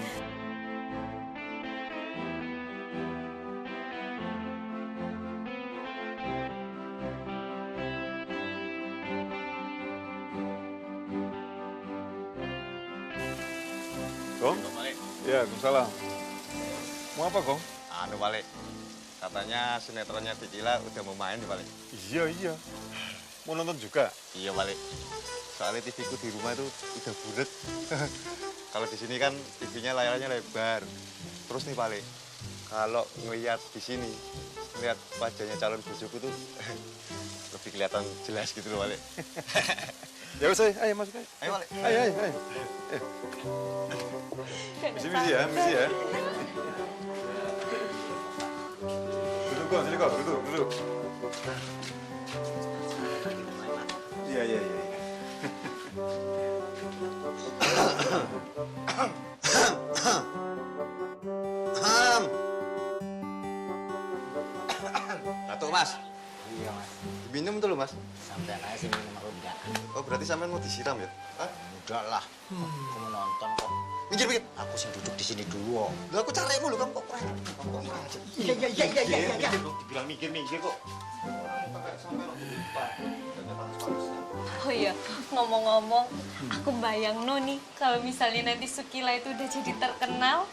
Gong? Ya, Waalaikumsalam. Mau apa, Gong?
Anu, Pale. Katanya sinetronnya Dikila udah mau main nih, Pale.
Iya. Mau nonton juga?
Iya, Pale. Soalnya TV-ku di rumah itu udah bulet. Kalau di sini kan TV-nya layarnya lebar. Terus nih, Pale, kalau ngeliat di sini, ngeliat wajahnya calon bojoku tuh lebih kelihatan jelas gitu loh, Pale.
Ya wes, ayo masuk aja.
Ayo, Pale.
Ayo. Misi ya. Duduk, Gong, duduk. Iya.
Datuk, Mas.
Iya, Mas.
Minum tuh loh, Mas.
Sampai aja sih minum udah.
Oh, berarti sampean mau disiram ya? Hah?
Udah lah. Aku mau nonton kok.
Minggir.
Aku sih duduk di sini dulu.
Lah aku cari mulu kamu kok kurang.
Iya.
Dibilang minggir kok.
Oh iya, ngomong-ngomong, aku bayang nih kalau misalnya nanti Sukila itu udah jadi terkenal,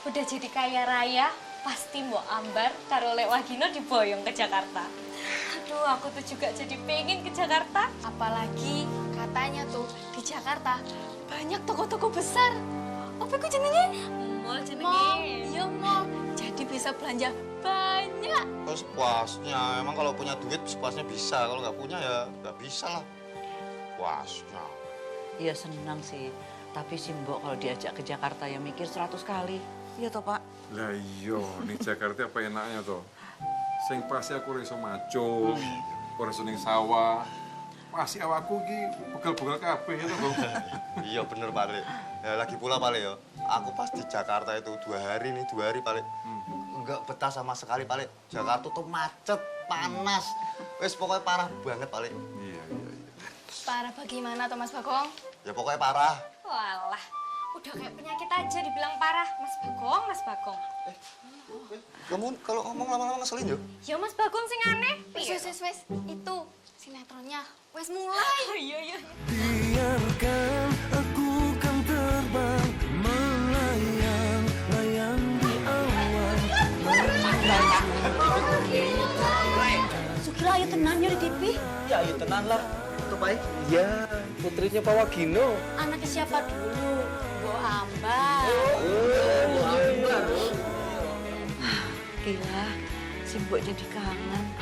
udah jadi kaya raya, pasti Mbok Ambar karo Lek Wagino diboyong ke Jakarta. Aduh, aku tuh juga jadi pengen ke Jakarta. Apalagi katanya tuh di Jakarta banyak toko-toko besar. Apa itu jenenge? Mall jenenge. Iya, mall. Jadi bisa belanja banyak.
Kalau sepuasnya, emang kalau punya duit sepuasnya bisa. Kalau nggak punya ya nggak bisa lah. Puasnya.
Iya senang sih. Tapi si Mbok kalau diajak ke Jakarta ya mikir 100 kali. Iya toh, Pak?
Lah iya, nih Jakarta apa enaknya toh? Sing pasti aku ora iso maco, ora iso ning sawah. Pasti awakku iki begel-begel kabeh ya toh, Bang.
Iya bener, Pak Le. Ya, lagi pula, Pak Le, ya. Aku pas di Jakarta itu 2 hari, Pak Le. Enggak betah sama sekali, Pak Le. Jakarta tuh macet, panas. Wes pokoknya parah banget, Pak Le.
Iya.
Parah bagaimana, Mas Bagong?
Ya pokoknya parah.
Walah, udah kayak penyakit aja dibilang parah. Mas Bagong.
Kamu kalau ngomong lama-lama ngeselin yuk.
Ya Mas Bagong sing aneh.
Wes, itu sinetronnya wes mulai.
Oh, iya.
Biarkan aku kan terbang melayang di awan.
Sukila ayo tenang ya di TV.
Ya ayo tenan lah. Itu baik. Iya, putrinya Pak Wagino.
Anaknya siapa dulu? Mbok Ambar.
Gila, si Mbok jadi kangen.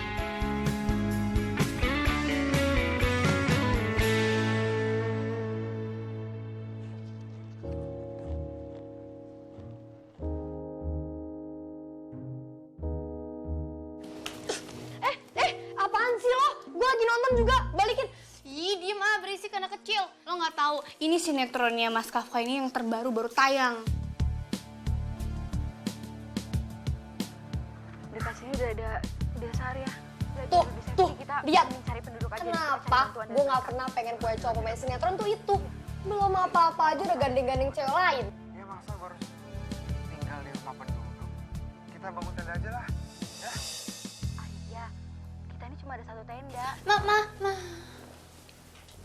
Apaan sih lo? Gue lagi nonton juga, balikin. Ih, diem berisik anak kecil. Lo nggak tahu, ini sinetronnya Mas Kafka ini yang terbaru baru tayang.
Dekat sini udah ada desa ya.
Tuh, lihat.
Mencari penduduk aja.
Kenapa gue nggak pernah pengen punya cowok pemain sinetron tuh itu. Belum apa-apa aja udah gandeng-gandeng cewek lain.
Ya masa baru tinggal di rumah penduduk. Kita bangun tenda aja lah. Ya.
Iya, kita ini cuma ada satu tenda.
Ma.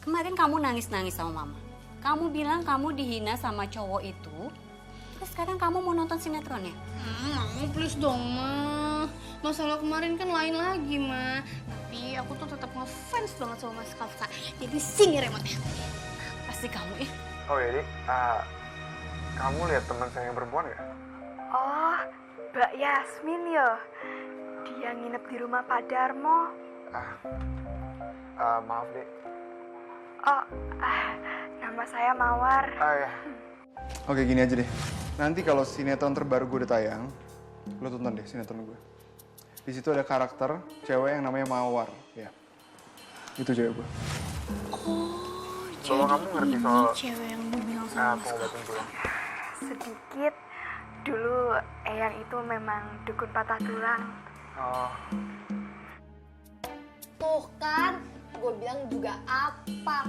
Kemarin kamu nangis-nangis sama Mama. Kamu bilang kamu dihina sama cowok itu. Terus sekarang kamu mau nonton sinetronnya?
Mau please dong, Ma. Masalah kemarin kan lain lagi, Ma. Tapi aku tuh tetap ngefans banget sama Mas Kafka. Jadi sini remote-nya. Pasti kamu ya.
Oh ya, Dik. Kamu lihat teman saya yang perempuan nggak?
Oh, Mbak Yasmin ya. Dia nginep di rumah Pak Darmo.
Maaf, Dik.
Oh, nama saya Mawar.
Ya. Oke, gini aja deh. Nanti kalau sinetron terbaru gue udah tayang, lo tonton deh sinetron gue. Di situ ada karakter cewek yang namanya Mawar, ya. Itu cewek gue.
Kalau
kamu ngerti soal
cewek yang lu bilang sama Mas
pengobatan tulang.
Sedikit, Dulu Eyang itu memang dukun patah tulang.
Oh.
Tuh kan, gue bilang juga apa.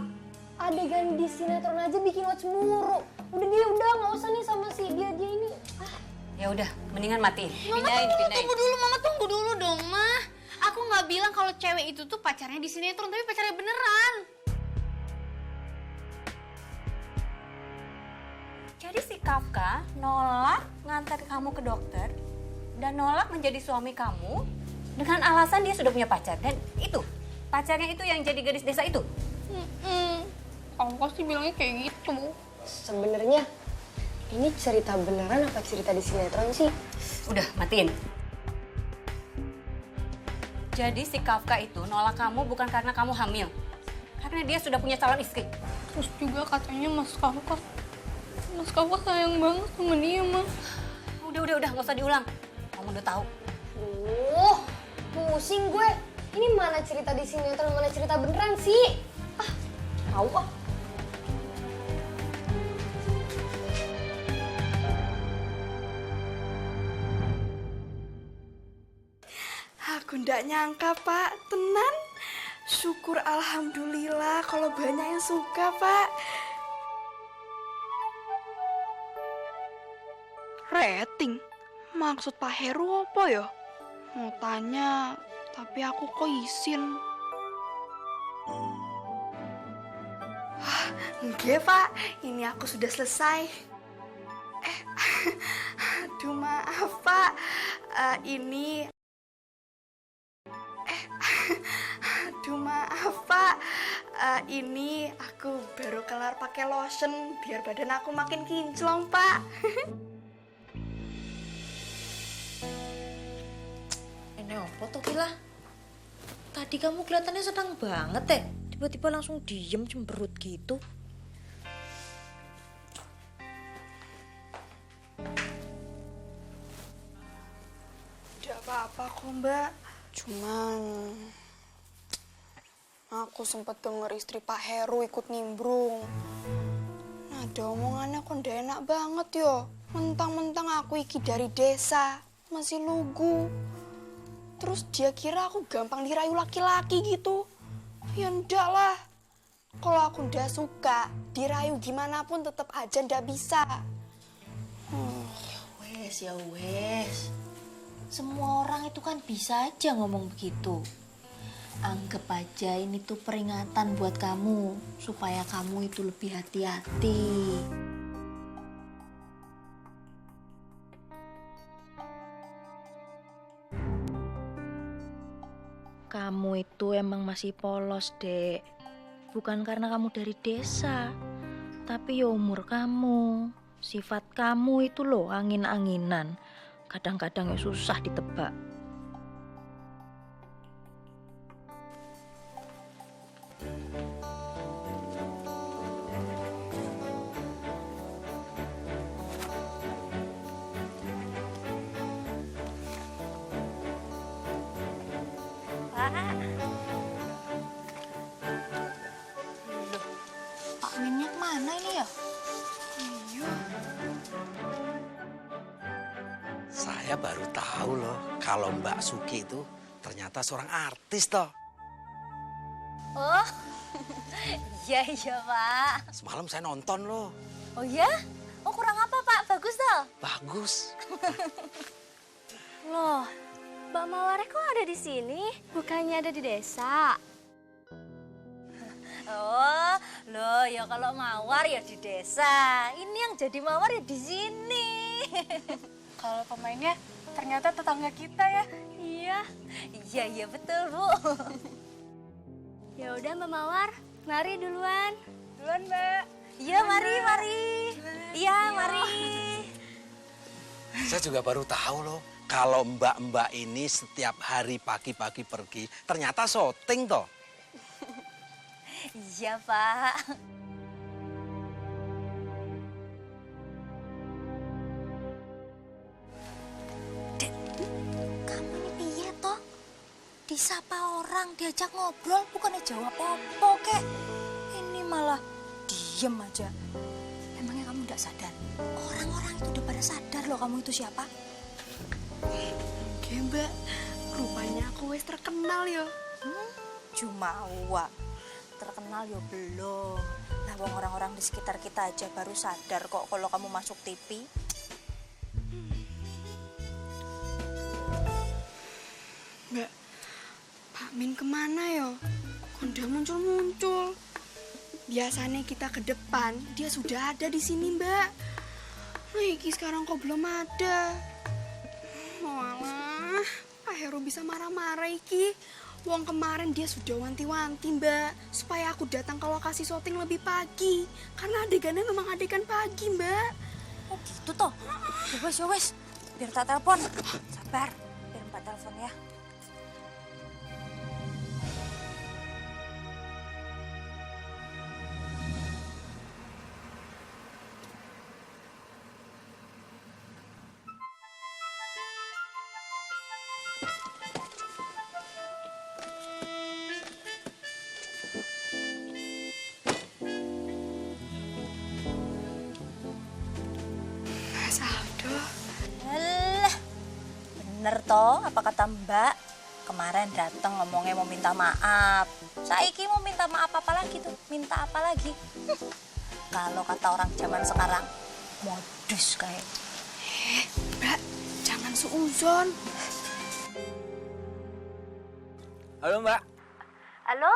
Adegan di sinetron aja bikin lo cemburu. Udah nggak usah nih sama si dia ini.
Ya udah, mendingan matiin.
Mama tunggu dulu dong, Ma. Aku nggak bilang kalau cewek itu tuh pacarnya di sinetron, tapi pacarnya beneran.
Jadi si Kafka nolak ngantar kamu ke dokter dan nolak menjadi suami kamu dengan alasan dia sudah punya pacar. Dan itu, pacarnya itu yang jadi gadis desa itu.
Kamu pasti bilangnya kayak gitu.
Sebenarnya ini cerita beneran apa cerita di sinetron sih?
Udah, matiin. Jadi si Kafka itu nolak kamu bukan karena kamu hamil. Karena dia sudah punya calon istri.
Terus juga katanya Mas Kafka sayang banget sama dia, Ma.
Udah, nggak usah diulang. Kamu udah tahu.
Pusing gue. Ini mana cerita di sinetron, mana cerita beneran sih? Tahu ah.
Aku ndak nyangka, Pak. Tenan. Syukur alhamdulillah kalau banyak yang suka, Pak. Rating? Maksud Pak Heru apa ya? Mau tanya, tapi aku kok izin. Enggak, Pak. Ini aku sudah selesai. Aduh, maaf, Pak. Aduh, maaf, Pak. Ini aku baru kelar pakai lotion biar badan aku makin kinclong, Pak.
Ini apa tuh, Kila? Tadi kamu kelihatannya senang banget ya. Tiba-tiba langsung diem cemberut gitu.
Tidak apa-apa kok, Mbak. Cuman aku sempat denger istri Pak Heru ikut nimbrung. Nada omongannya kok ndak enak banget yo. Mentang-mentang aku iki dari desa, masih lugu. Terus dia kira aku gampang dirayu laki-laki gitu. Ya ndak lah. Kalau aku ndak suka, dirayu gimana pun tetap aja ndak bisa.
Ya wes. Semua orang itu kan bisa aja ngomong begitu. Anggap aja ini tuh peringatan buat kamu, supaya kamu itu lebih hati-hati. Kamu itu emang masih polos, Dek. Bukan karena kamu dari desa, tapi ya umur kamu. Sifat kamu itu loh angin-anginan. Kadang-kadang ya susah ditebak. Pak Minnya kemana ini ya?
Saya baru tahu loh kalau Mbak Suki itu ternyata seorang artis toh.
Oh, iya Pak.
Semalam saya nonton loh.
Oh ya? Oh kurang apa Pak? Bagus toh?
Bagus.
Loh, Mbak Mawar kok ada di sini? Bukannya ada di desa?
Oh, loh ya kalau Mawar ya di desa. Ini yang jadi Mawar ya di sini.
Kalau pemainnya ternyata tetangga kita ya.
Iya betul Bu.
Ya udah Mbak Mawar, mari duluan.
Duluan Mbak.
Iya mari. Iya mari.
Saya juga baru tahu loh kalau mbak-mbak ini setiap hari pagi-pagi pergi ternyata syuting toh.
Iya Pak. Disapa orang, diajak ngobrol, bukannya jawab apa kek. Ini malah diem aja. Emangnya kamu tidak sadar. Orang-orang itu udah pada sadar loh kamu itu siapa.
Oke mbak, rupanya aku wis terkenal yo.
Cuma wak, terkenal yo belum. Lah wong orang-orang di sekitar kita aja baru sadar kok kalau kamu masuk TV.
Mbak, Pak Min kemana yo? Kok udah muncul-muncul? Biasanya kita ke depan, dia sudah ada di sini mbak. Nah iki sekarang kok belum ada. Walah, Pak Heru bisa marah-marah iki. Wong kemarin dia sudah wanti-wanti mbak, supaya aku datang ke lokasi syuting lebih pagi. Karena adegannya memang adegan pagi mbak.
Oh gitu toh? Ya wes, biar tak telepon. Sabar, biar mbak telepon ya.
Mas Aldo.
Alah, bener toh apa kata mbak? Kemarin datang ngomongnya mau minta maaf. Saiki mau minta maaf apa lagi tuh? Minta apa lagi? Kalau kata orang zaman sekarang, modus kayak.
Mbak, jangan suuzon.
Halo Mbak.
Halo?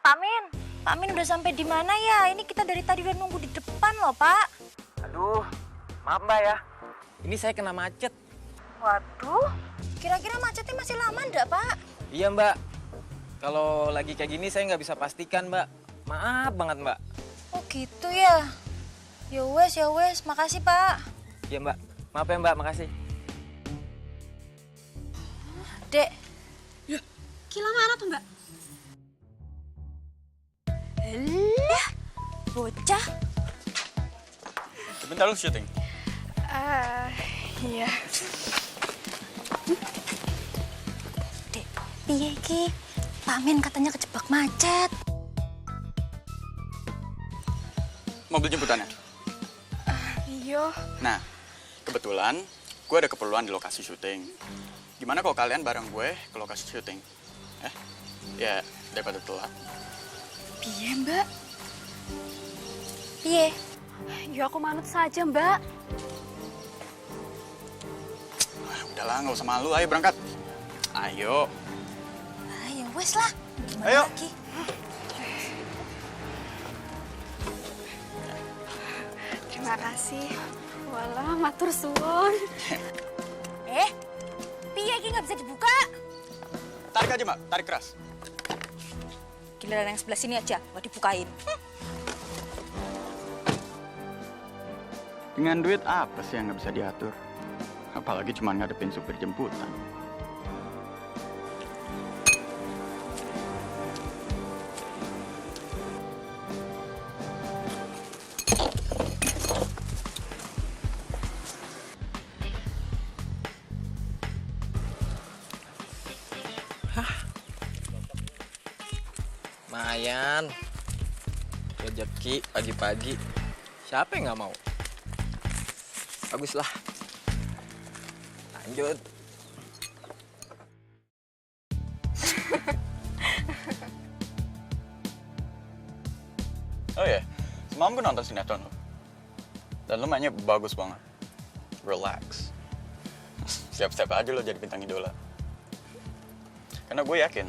Pak Min. Pak Min udah sampai di mana ya? Ini kita dari tadi udah nunggu di depan loh, Pak.
Aduh, maaf Mbak ya. Ini saya kena macet.
Waduh, kira-kira macetnya masih lama enggak, Pak?
Iya Mbak. Kalau lagi kayak gini saya nggak bisa pastikan Mbak. Maaf banget Mbak.
Oh gitu ya. Ya wes, makasih Pak.
Iya Mbak. Maaf ya Mbak, makasih.
Dek.
Ya, Kila mana tuh mbak?
Lah, bocah.
Sebentar lu syuting.
Iya.
Dek, piye ki? Pak Min katanya kejebak macet.
Mobil jemputannya.
Iya.
Nah, kebetulan gue ada keperluan di lokasi syuting. Gimana kalau kalian bareng gue ke lokasi syuting? Ya, daripada telat.
Piye mbak?
Piye?
Ya aku manut saja mbak.
Udahlah, nggak usah malu. Ayo berangkat. Ayo.
Ya wes lah. Gimana
Ayo.
lagi?
Terima kasih. Walah, matur suwun.
Piye ki nggak bisa dibuka?
Tarik aja, Mbak. Tarik keras.
Giliran yang sebelah sini aja, mau dibukain.
Dengan duit apa sih yang nggak bisa diatur? Apalagi cuma ngadepin supir jemputan.
Lumayan. Rezeki pagi-pagi. Siapa yang nggak mau? Bagus lah. Lanjut.
Oh iya, semalam gue nonton sinetron lo. Dan lo mainnya bagus banget. Relax. Siap-siap aja lo jadi bintang idola. Karena gue yakin,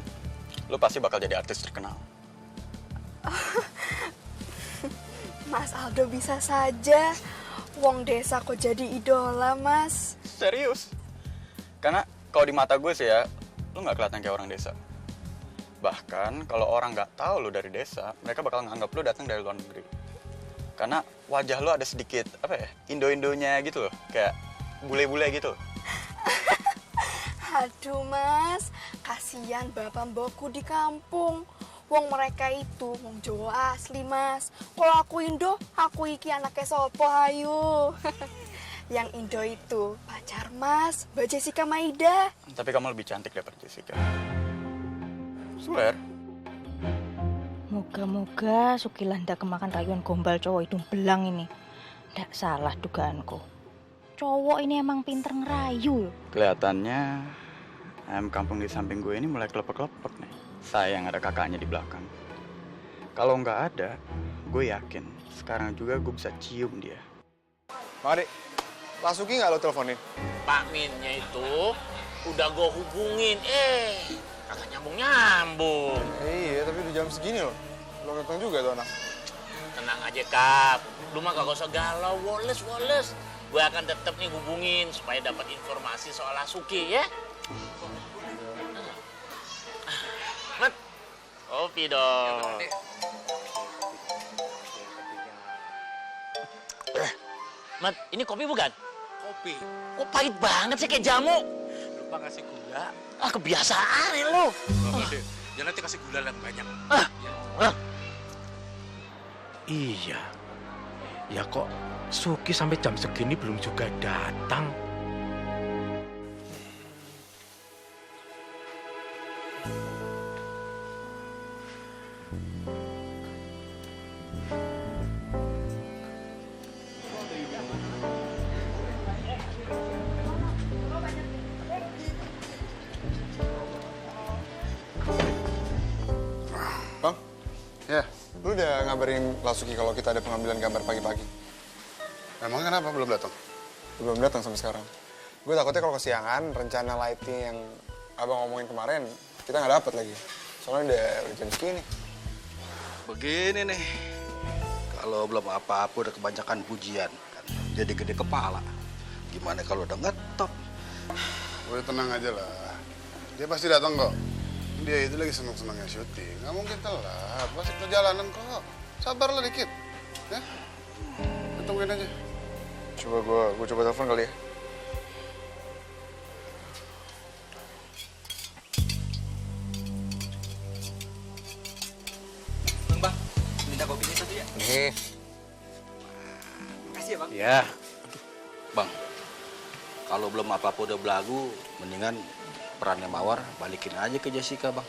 lo pasti bakal jadi artis terkenal.
Mas Aldo bisa saja. Wong desa kok jadi idola, Mas.
Serius. Karena kalau di mata gue sih ya, lo nggak kelihatan kayak orang desa. Bahkan kalau orang nggak tahu lo dari desa, mereka bakal nganggap lo datang dari luar negeri. Karena wajah lo ada sedikit, apa ya, Indo-Indonya gitu loh. Kayak bule-bule gitu loh.
Aduh, Mas. Kasihan bapak mbokku di kampung. Wong mereka itu wong Jawa asli, Mas. Kalau aku Indo, aku iki anaknya sopo ayu. Yang Indo itu pacar Mas, Mbak Jessica Maida.
Tapi kamu lebih cantik daripada Jessica. Swear.
Moga-moga Sukila ndak kemakan rayuan gombal cowok hidung belang ini.
Tidak salah dugaanku. Cowok ini emang pinter ngerayu.
Kelihatannya ayam kampung di samping gue ini mulai kelepek-kelepek nih. Sayang ada kakaknya di belakang. Kalau nggak ada, gue yakin sekarang juga gue bisa cium dia.
Pak Adik, Lasuki nggak lo teleponin?
Pak Minnya itu udah gue hubungin, kagak nyambung-nyambung.
Iya, tapi udah jam segini loh. Lo datang juga tuh anak.
Tenang aja, Kap. Lu mah kagak usah galau, Woles. Gue akan tetap nih hubungin supaya dapat informasi soal Lasuki ya. Mat, kopi dong. Mat, ini kopi bukan?
Kopi.
Kok pahit banget sih kayak jamu?
Lupa kasih gula.
Ah, kebiasaan ya lu.
Jangan nanti kasih gula yang banyak.
Iya. Ya kok Suki sampai jam segini belum juga datang.
Bang, ya, lu udah ngabarin Lasuki kalau kita ada pengambilan gambar pagi-pagi?
Emangnya kenapa belum datang?
Belum datang sampai sekarang. Gue takutnya kalau kesiangan, rencana lighting yang abang ngomongin kemarin, kita nggak dapet lagi. Soalnya udah jam segini.
Begini nih, kalau belum apa-apa udah kebanyakan pujian, kan jadi gede kepala. Gimana kalau udah ngetop?
Udah tenang aja lah. Dia pasti datang kok. Dia itu lagi seneng-senengnya syuting. Nggak mungkin telat, pasti perjalanan kok. Sabarlah dikit. Ya, tungguin aja.
Coba gue coba telepon kali ya.
Bang, minta kopinya satu ya?
Nih.
Makasih ya, Bang.
Ya.
Bang, kalau belum apa-apa udah belagu, mendingan perannya Mawar balikin aja ke Jessica, Bang.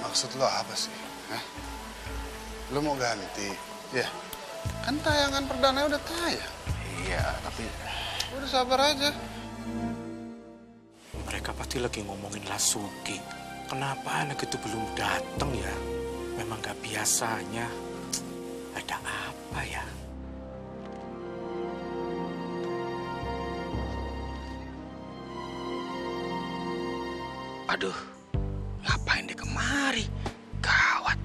Maksud lo apa sih? Hah? Lo mau ganti? Ya, kan tayangan perdana udah tayang.
Iya, tapi
udah sabar aja.
Mereka pasti lagi ngomongin Lasuki. Kenapa anak itu belum datang ya? Memang gak biasanya. Ada apa ya?
aduh, ngapain dia kemari? Gawat.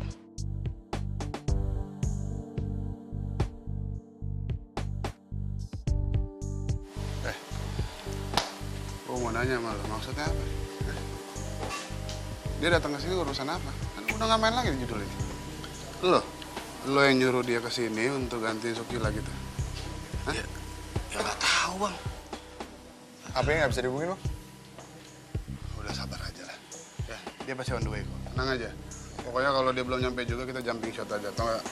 Gue mau nanya sama lo, maksudnya apa? Dia datang ke sini urusan apa? Kan udah nggak main lagi di judul ini. Lo yang nyuruh dia ke sini untuk gantiin Sukila gitu. Hah?
Ya nggak tahu, Bang.
Apa yang nggak bisa dihubungin, Bang?
Udah sabar aja lah. Ya, dia pasti on the way kok. Tenang aja. Pokoknya kalau dia belum nyampe juga kita jumping shot aja. Atau nggak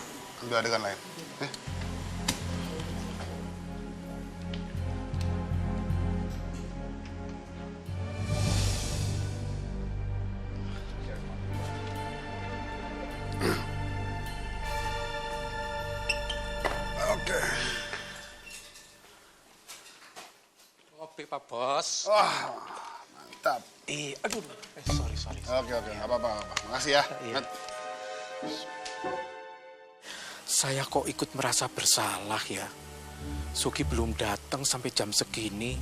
ambil adegan lain. Oke.
Kopi, Pak Bos.
Wah, mantap.
Aduh, sorry.
Oke, nggak apa-apa. Makasih ya.
Iya. Saya kok ikut merasa bersalah ya. Suki belum datang sampai jam segini.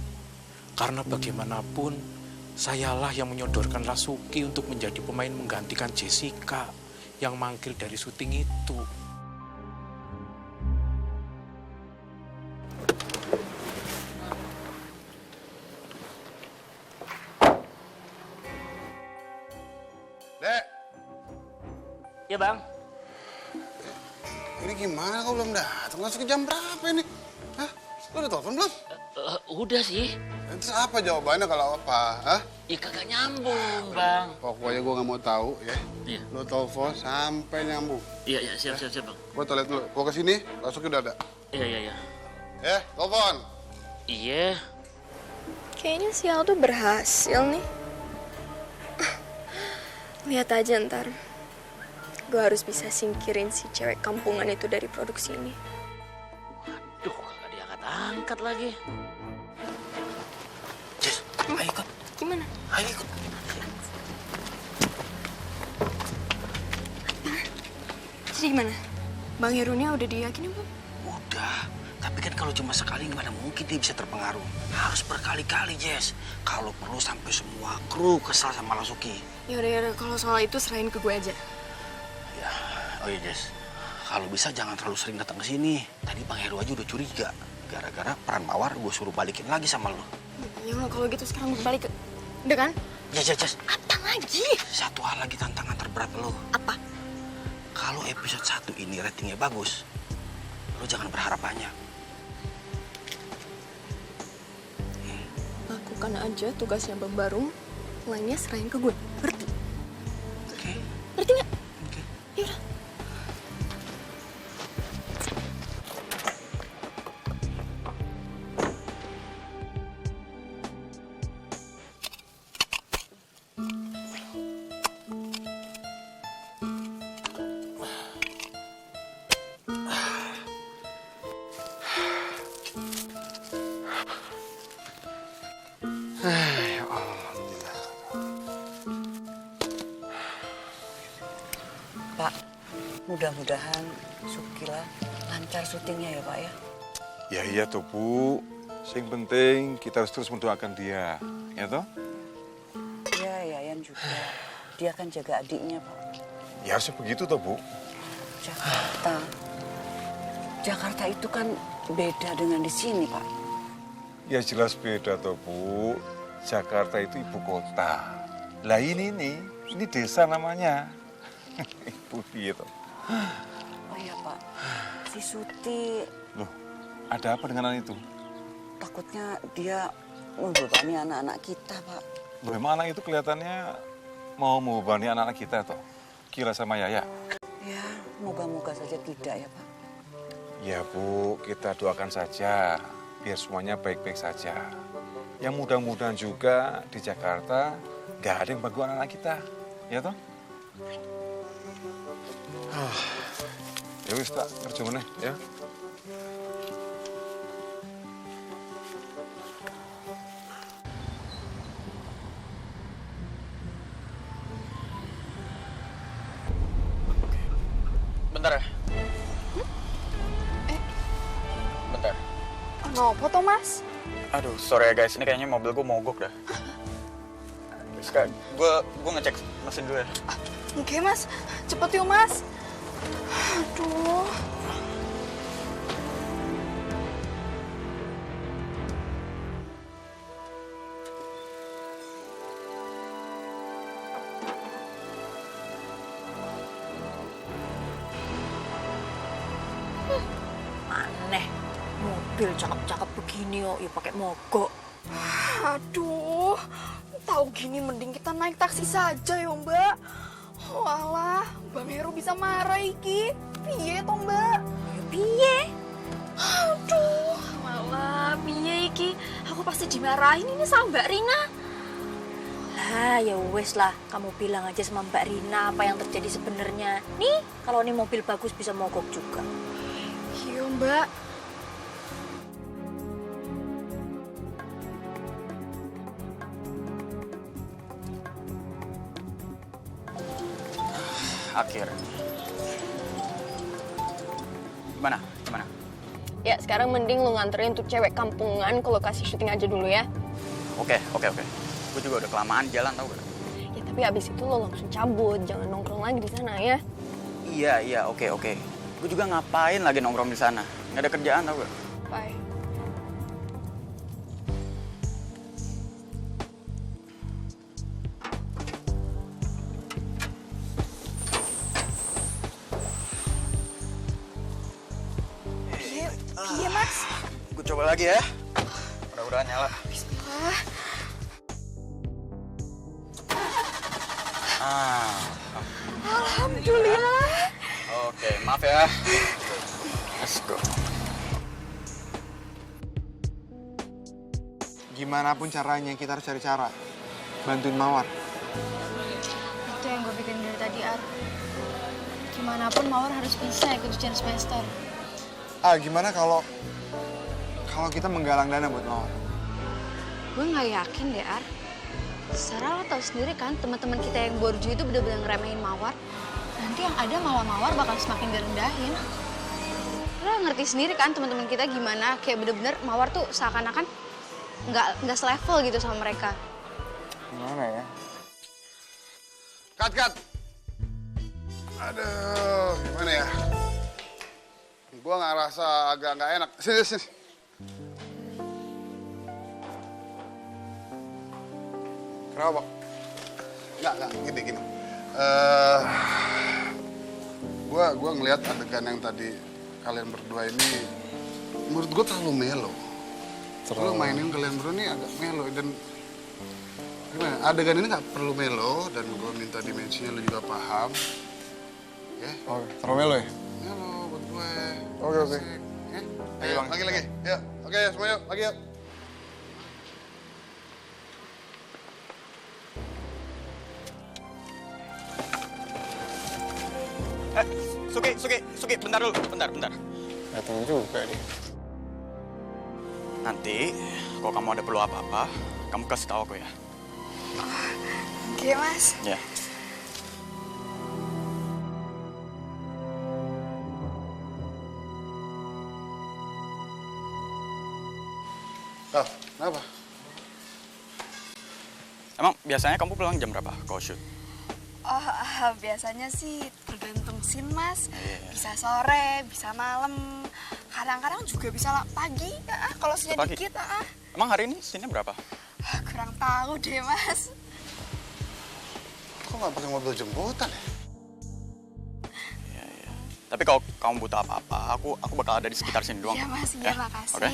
Karena bagaimanapun, sayalah yang menyodorkan Lasuki untuk menjadi pemain menggantikan Jessica yang mangkil dari syuting itu.
Dek.
Ya, Bang.
Ini gimana kok belum datang? Masuk ke jam berapa ini? Hah? Lu udah telepon belum?
Udah sih.
Terus apa jawabannya kalau apa? Hah?
Ih, kagak nyambung, Bang.
Pokoknya gue nggak mau tahu ya.
Iya.
Lu telepon sampai nyambung.
Iya, siap, Bang.
Gue toilet dulu. Gue kesini, Lasuki udah ada.
Iya.
Ya, telepon.
Iya.
Kayaknya si Al tuh berhasil nih. Lihat aja ntar. Gue harus bisa singkirin si cewek kampungan itu dari produksi ini.
angkat lagi.
Jess, ayo ikut.
Gimana?
Ayo ikut.
Jadi gimana? Bang Herunya udah diyakini belum?
Udah, tapi kan kalau cuma sekali mana mungkin dia bisa terpengaruh. Harus berkali-kali, Jess. Kalau perlu sampai semua kru kesal sama Lasuki.
Yaudah, kalau soal itu serahin ke gue aja.
Oh iya, Jess. Kalau bisa jangan terlalu sering datang ke sini. Tadi Bang Heru aja udah curiga. Gara-gara peran Mawar gue suruh balikin lagi sama lo.
Ya kalau gitu sekarang gue balik ke... Udah kan?
Jess.
Apa lagi?
Satu hal lagi tantangan terberat lo.
Apa?
Kalau episode 1 ini ratingnya bagus, lo jangan berharap banyak.
Lakukan aja tugasnya Bang Barum, lainnya serahin ke gue. Ngerti?
Oke.
Ngerti nggak?
Oke.
Yaudah.
Ya Alhamdulillah.
Pak, mudah-mudahan Sukila lancar syutingnya ya Pak ya.
Ya iya toh Bu. Yang penting kita harus terus mendoakan dia. Ya toh?
Iya, Yayan juga. Dia kan jaga adiknya Pak.
Ya harusnya begitu toh Bu.
Jakarta itu kan beda dengan di sini Pak.
Ya jelas beda toh Bu. Jakarta itu ibu kota. Lah ini desa namanya. Ibu gitu.
Oh iya Pak, si Suti
Loh, ada apa dengan anak itu?
takutnya dia membebani anak-anak kita Pak.
Loh, emang anak itu kelihatannya mau membebani anak-anak kita toh? Kira sama Yaya?
Ya, moga-moga saja tidak ya Pak.
Ya Bu, kita doakan saja biar semuanya baik-baik saja. Yang mudah-mudahan juga di Jakarta nggak ada yang ganggu anak-anak kita, ya toh? Ya wis tak kerja meneh ya.
Bentar ya. Bentar.
Kenapa toh, Mas?
Aduh, sorry ya guys, ini kayaknya mobil gue mogok dah. Sekarang gue ngecek mesin dulu ya.
Oke, Mas. Cepet yuk, Mas. Aduh.
Aneh, mobil cakep-cakep begini ya pakai mogok.
Aduh. Tahu gini mending kita naik taksi saja ya, Mbak. Walah, Bang Heru bisa marah iki. Piye toh, Mbak?
Ya piye?
Aduh.
Walah, piye iki? Aku pasti dimarahin ini sama Mbak Rina.
Lah, ya wes lah. Kamu bilang aja sama Mbak Rina apa yang terjadi sebenarnya. Nih, kalau ini mobil bagus bisa mogok juga.
Iya, Mbak.
Akhirnya. Gimana?
Ya, sekarang mending lu nganterin tuh cewek kampungan ke lokasi syuting aja dulu ya.
Oke. Gue juga udah kelamaan jalan tau gak?
Ya, tapi abis itu lo langsung cabut, jangan nongkrong lagi di sana ya.
Iya, oke. Gue juga ngapain lagi nongkrong di sana? Nggak ada kerjaan tau gak?
Bye.
Iya, Mas.
Gue coba lagi ya. Mudah-mudahan nyala.
Bismillah. Alhamdulillah.
Oke, maaf ya. Let's go.
Gimana pun caranya, kita harus cari cara. Bantuin Mawar.
Itu yang gue pikirin dari tadi, Ar. Gimana pun Mawar harus bisa ikut ujian semester.
Gimana kalau kalau kita menggalang dana buat Mawar.
Gue nggak yakin deh, Ar. Sarah lo tau sendiri kan, teman-teman kita yang borju itu bener-bener ngeremehin Mawar. Nanti yang ada malah Mawar bakal semakin direndahin. Lo ngerti sendiri kan teman-teman kita gimana, kayak bener-bener Mawar tuh seakan-akan nggak selevel gitu sama mereka.
Gimana ya?
Cut. Aduh, gimana ya? Gua ngerasa agak nggak enak. Sini. Kenapa, Bang? Nggak, gini. Gua ngelihat adegan yang tadi kalian berdua ini, menurut gua terlalu melo. Lu mainin kalian berdua ini agak melo dan gimana? Adegan ini nggak perlu melo dan gua minta dimensinya lu juga paham. Ya?
Oke, terlalu melo ya?
Melo buat gue.
Oke.
Ya? Ayo, lagi. Ya, oke, semua yuk, lagi yuk.
Suki, bentar dulu, bentar.
Datang juga dia.
Nanti, kalau kamu ada perlu apa-apa, kamu kasih tahu aku ya.
Oke, Mas.
Ya.
Oh, kenapa?
Emang biasanya kamu pulang jam berapa kalau shoot?
Oh, biasanya sih tergantung scene, Mas. Bisa sore, bisa malam. Kadang-kadang juga bisa pagi, kalau scene dikit.
Emang hari ini scene-nya berapa?
Kurang tahu deh, Mas.
Kok nggak pakai mobil jemputan ya?
Iya. Tapi kalau kamu butuh apa-apa, aku bakal ada di sekitar sini doang.
Iya, Mas. Iya, makasih.
Oke?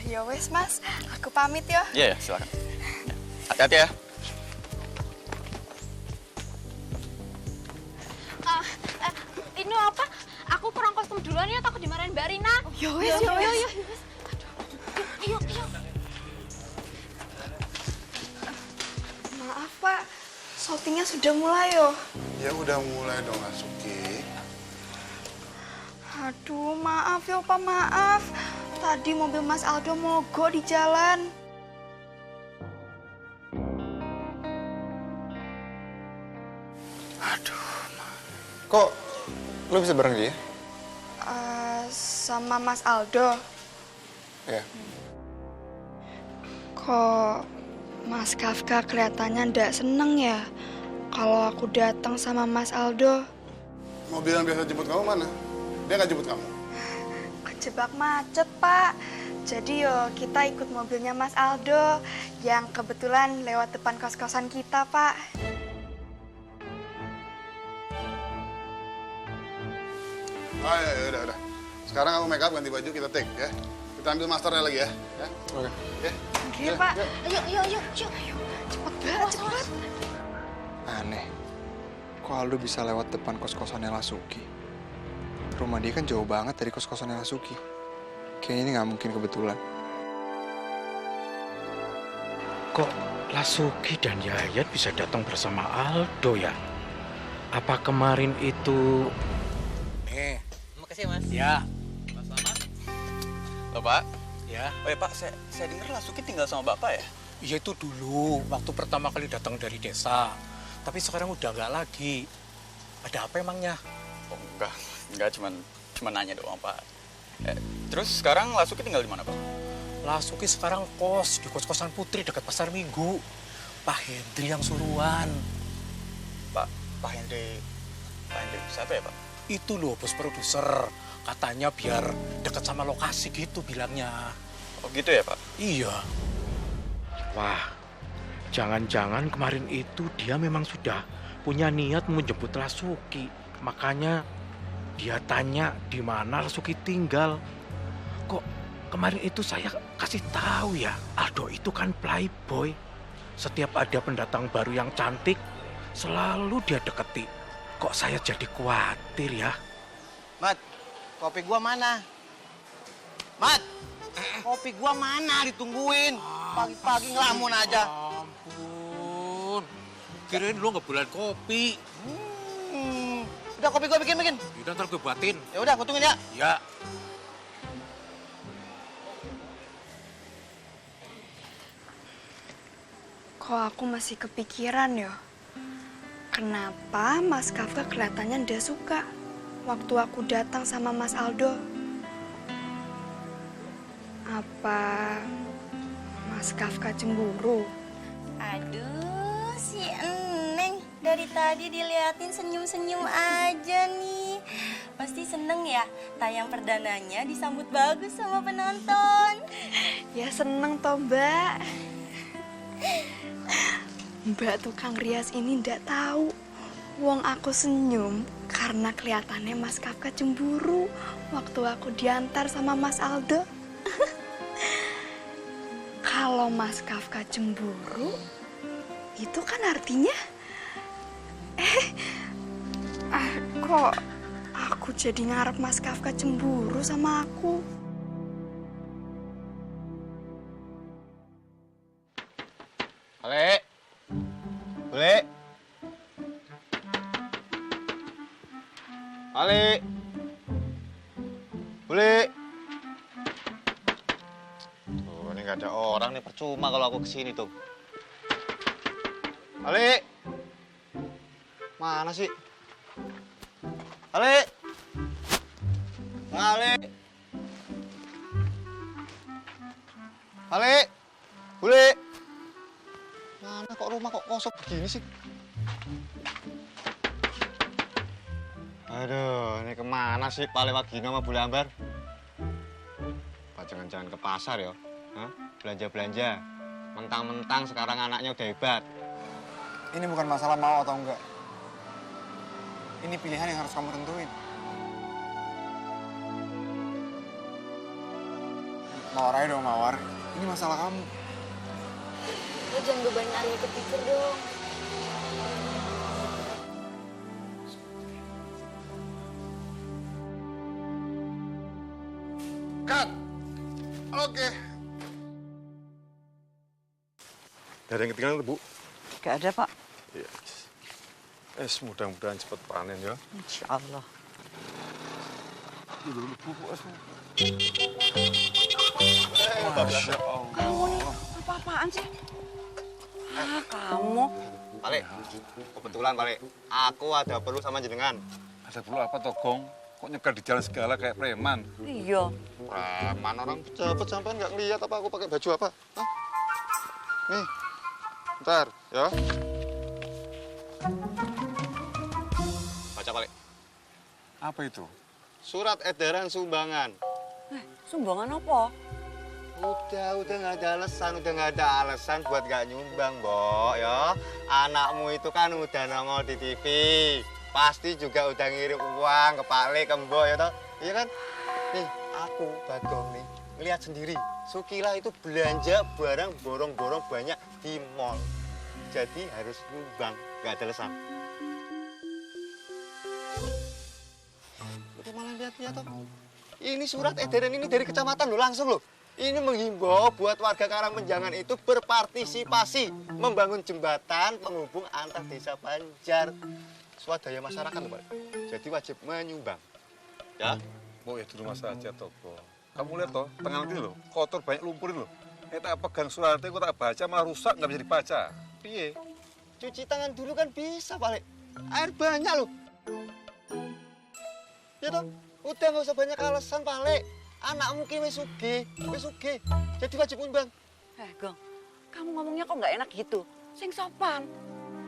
Ya wes, Mas. Aku pamit ya.
Iya, silakan. Hati-hati ya.
Ini apa? Aku kurang kostum duluan ya, takut dimarahin Mbak Rina.
Ya wes.
Yuk.
Maaf, Pak. Syutingnya sudah mulai yo.
Ya udah mulai dong, Suki.
Aduh, maaf ya, Pak, maaf. Tadi mobil Mas Aldo mogok di jalan.
Kok lu bisa bareng dia?
Sama Mas Aldo.
Ya.
Kok Mas Kafka kelihatannya ndak seneng ya kalau aku datang sama Mas Aldo?
Mobil yang biasa jemput kamu mana? Dia nggak jemput kamu?
Kejebak macet, Pak. Jadi yo kita ikut mobilnya Mas Aldo yang kebetulan lewat depan kos-kosan kita, Pak.
Oh ya udah. Sekarang kamu make up, ganti baju, kita take ya. Kita ambil masternya lagi ya.
Oke.
Ya.
Oke, Pak.
Yuk.
Cepet.
Aneh. Kok Aldo bisa lewat depan kos-kosannya Lasuki? Rumah dia kan jauh banget dari kos-kosannya Lasuki. Kayaknya ini nggak mungkin kebetulan.
Kok Lasuki dan Yayat bisa datang bersama Aldo ya? Apa kemarin itu...
Nih.
Makasih, Mas.
Ya.
Mas Selamat.
Loh, Pak.
Ya.
Oh ya, Pak, saya dengar Lasuki tinggal sama Bapak ya?
Iya itu dulu, waktu pertama kali datang dari desa. Tapi sekarang udah nggak lagi. Ada apa emangnya?
Oh, enggak, cuma nanya doang, Pak. Terus sekarang Lasuki tinggal di mana, Pak?
Lasuki sekarang kos di kos-kosan Putri dekat Pasar Minggu. Pak Hendri yang suruhan.
Pak Hendri siapa ya, Pak?
Itu loh bos produser. Katanya biar dekat sama lokasi gitu bilangnya.
Oh gitu ya, Pak?
Iya. Wah, jangan-jangan kemarin itu dia memang sudah punya niat menjemput Lasuki. Makanya dia tanya di mana Lasuki tinggal. Kok kemarin itu saya kasih tahu ya, Aldo itu kan playboy. Setiap ada pendatang baru yang cantik, selalu dia deketi. Kok saya jadi khawatir ya?
Mat, kopi gua mana? Mat, kopi gua mana? Ditungguin. Pagi-pagi ngelamun aja.
Ampun, kirain lu ngebulan kopi.
Udah kopi gue bikin.
Udah ntar gue buatin.
Ya udah, gue tungguin ya.
Ya.
Kok aku masih kepikiran ya? Kenapa Mas Kafka kelihatannya ndak suka waktu aku datang sama Mas Aldo? Apa Mas Kafka cemburu?
Aduh, si Eneng dari tadi diliatin senyum-senyum aja nih. Pasti seneng ya, tayang perdananya disambut bagus sama penonton.
Ya seneng toh, Mbak. Mbak tukang rias ini ndak tahu. Wong aku senyum karena kelihatannya Mas Kafka cemburu waktu aku diantar sama Mas Aldo. Kalau Mas Kafka cemburu, itu kan artinya kok aku jadi ngarep Mas Kafka cemburu sama aku.
Ale. Bule. Ale. Bule. Tuh, ini nggak ada orang nih, percuma kalau aku kesini tuh. Ale. Mana sih? Ale. Ale. Ale. Bule. Mana kok rumah kok kosong begini sih? Aduh, ini kemana sih Pak Lewagino sama Bule Ambar? Pak jangan-jangan ke pasar ya? Hah? Belanja-belanja. Mentang-mentang sekarang anaknya udah hebat.
Ini bukan masalah mau atau enggak. Ini pilihan yang harus kamu tentuin. Mawar aja dong, Mawar. Ini masalah kamu.
Lo jangan bebanin Arya kepikir dong.
Cut. Oke.
Gak ada yang ketinggalan, Bu?
Gak ada, Pak.
Iya. Mudah-mudahan cepat panen ya.
Insya Allah.
Masya Allah.
Kamu nih, apa-apaan sih? Kamu.
Pale, kebetulan Pale, aku ada perlu sama jenengan.
Ada perlu apa, Togong? Kok nyegar di jalan segala kayak preman?
Iya.
Preman, orang pejabat sampean nggak ngeliat apa aku pakai baju apa? Hah? Nih, bentar ya. Baca Pale.
Apa itu?
Surat edaran sumbangan.
Sumbangan apa?
Udah nggak ada alasan buat nggak nyumbang, Mbok, ya. Anakmu itu kan udah nongol di TV. Pasti juga udah ngirim uang ke Pak Le, ke Mbok, ya toh? Iya kan? Nih, aku, Bagong nih, ngeliat sendiri. Sukila itu belanja barang borong-borong banyak di mall. Jadi harus nyumbang, nggak ada alasan. Udah malah lihat-lihat toh. Ini surat edaran ini dari kecamatan loh, langsung loh. Ini menghimbau buat warga Karangmenjangan itu berpartisipasi membangun jembatan penghubung antar desa Banjar. Swadaya masyarakat loh, Pak. Jadi wajib menyumbang. Ya?
Oh ya di rumah saja, Togo. Kamu lihat toh, tengah ini loh, kotor banyak lumpurin loh. Tak pegang suratnya, kok tak baca malah rusak, nggak bisa dibaca. Piye?
Cuci tangan dulu kan bisa, Pak. Air banyak loh. Ya toh? Udah nggak usah banyak alasan, Pak. Anakmu ki wis sugih. Jadi wajib nyumbang.
Gong, kamu ngomongnya kok nggak enak gitu? Sing sopan.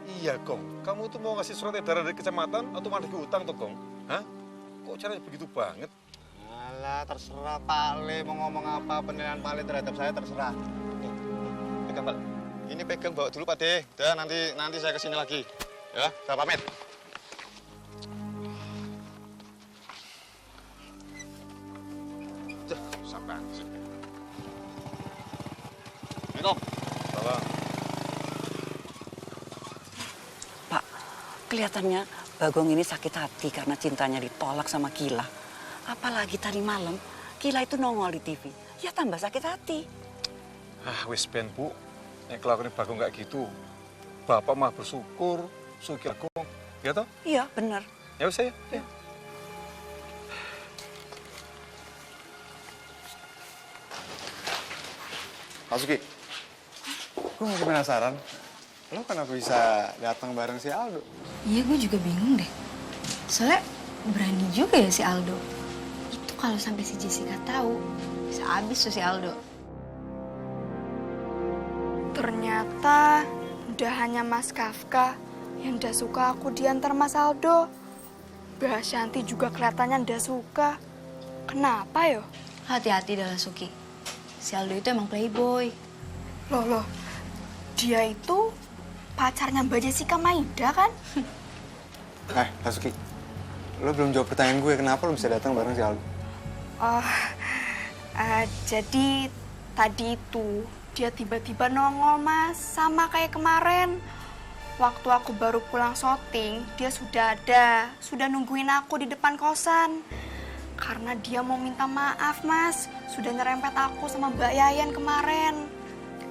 Iya, Gong. Kamu tuh mau ngasih surat edaran dari kecamatan atau malah hutang tuh, Gong? Hah? Kok caranya begitu banget?
Alah, terserah Pak Le mau ngomong apa, penilaian Pak Le terhadap saya terserah. Nih, pegang Pak Le. Ini pegang bawa dulu Pak De. Dan nanti saya kesini lagi. Ya, saya pamit. Sabar. Assalamualaikum.
Salam.
Pak, kelihatannya Bagong ini sakit hati karena cintanya ditolak sama Kila. Apalagi tadi malam, Kila itu nongol di TV. Ya tambah sakit hati.
Wis ben, Bu. Nek kelakuan Bagong nggak gitu. Bapak mah bersyukur, syukur Gong. Ya toh?
Iya, bener.
Ya usah ya.
Masuki, gue masih penasaran. Lo kenapa bisa datang bareng si Aldo?
Iya, gue juga bingung deh. Soalnya berani juga ya si Aldo. Itu kalau sampai si Jessica tahu, bisa habis tuh si Aldo.
Ternyata udah hanya Mas Kafka yang udah suka aku diantar Mas Aldo. Mbak Ashanti juga kelihatannya udah suka. Kenapa yo?
Hati-hati dah Suki. Si Aldo itu emang playboy.
Loh, dia itu pacarnya Mbak Jessica Maida kan?
Masuki, lo belum jawab pertanyaan gue. Kenapa lo bisa datang bareng si Aldo?
Jadi tadi itu dia tiba-tiba nongol Mas, sama kayak kemarin. Waktu aku baru pulang syuting, dia sudah nungguin aku di depan kosan. Karena dia mau minta maaf Mas, sudah nyerempet aku sama Mbak Yayan kemarin.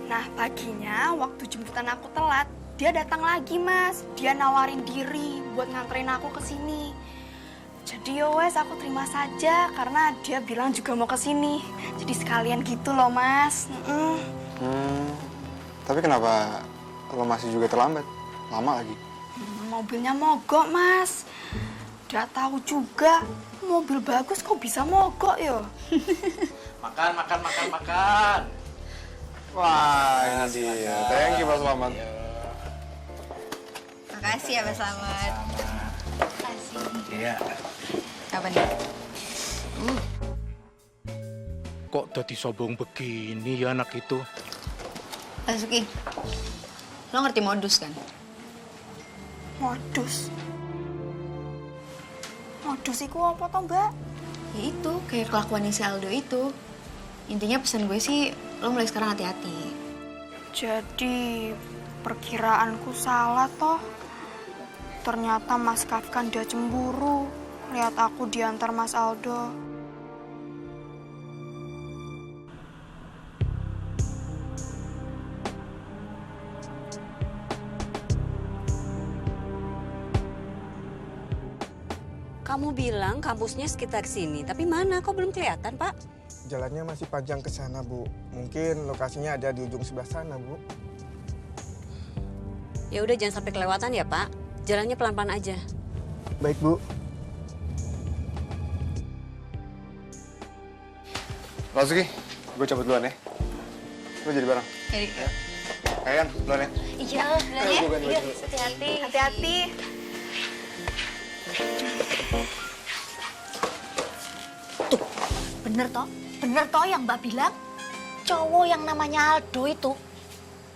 Nah paginya waktu jemputan aku telat, dia datang lagi Mas. Dia nawarin diri buat nganterin aku ke sini. Jadi wes aku terima saja karena dia bilang juga mau ke sini. Jadi sekalian gitu loh Mas.
Tapi kenapa lo masih juga terlambat? Lama lagi.
Mobilnya mogok Mas. Udah tahu juga, mobil bagus kok bisa mogok yo.
Makan.
Wah, ini dia. Thank you Pak Selamat.
Makasih ya Mas Selamat. Makasih.
Iya.
Apa nih?
Kok dadi sombong begini ya anak itu?
Suki, lo ngerti modus kan?
Modus? Modus iku apa toh Mbak?
Ya itu, kayak kelakuannya si Aldo itu. Intinya pesan gue sih, lo mulai sekarang hati-hati.
Jadi perkiraanku salah toh. Ternyata Mas Kafka dia cemburu lihat aku diantar Mas Aldo.
Kamu bilang kampusnya sekitar sini, tapi mana? Kok belum kelihatan, Pak?
Jalannya masih panjang ke sana, Bu. Mungkin lokasinya ada di ujung sebelah sana, Bu.
Ya udah jangan sampai kelewatan ya, Pak. Jalannya pelan-pelan aja.
Baik, Bu.
Masuki, gue cabut duluan ya. Lo jadi bareng.
Jadi.
Kayan, duluan ya.
Iya, duluan ya. Iya, hati-hati.
Hati-hati.
Tuh, bener toh yang Mbak bilang. Cowok yang namanya Aldo itu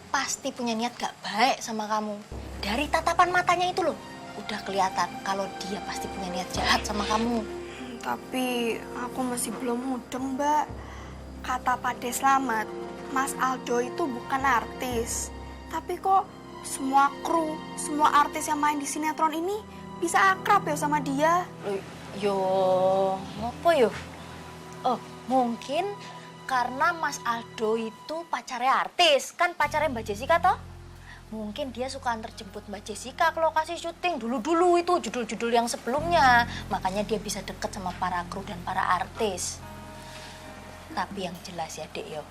pasti punya niat gak baik sama kamu. Dari tatapan matanya itu loh, udah kelihatan kalau dia pasti punya niat jahat sama kamu.
Tapi aku masih belum mudeng, Mbak. Kata Pak De Slamet, Mas Aldo itu bukan artis. Tapi kok semua kru, semua artis yang main di sinetron ini bisa akrab ya sama dia?
Yo, ngopo yo? Oh, mungkin karena Mas Aldo itu pacarnya artis, kan pacarnya Mbak Jessica toh? Mungkin dia suka antar jemput Mbak Jessica ke lokasi syuting dulu-dulu itu judul-judul yang sebelumnya. Makanya dia bisa deket sama para kru dan para artis. Tapi yang jelas ya Dek yo,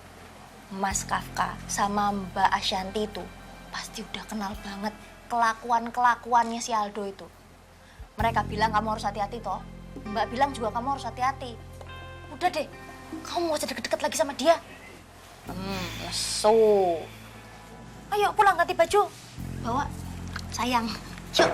Mas Kafka sama Mbak Ashanti itu pasti udah kenal banget kelakuan-kelakuannya si Aldo itu. Mereka bilang kamu harus hati-hati toh. Mbak bilang juga kamu harus hati-hati. Udah deh, kamu gak usah deket-deket lagi sama dia. So. Ayo pulang ganti baju. Bawa, sayang. Yuk.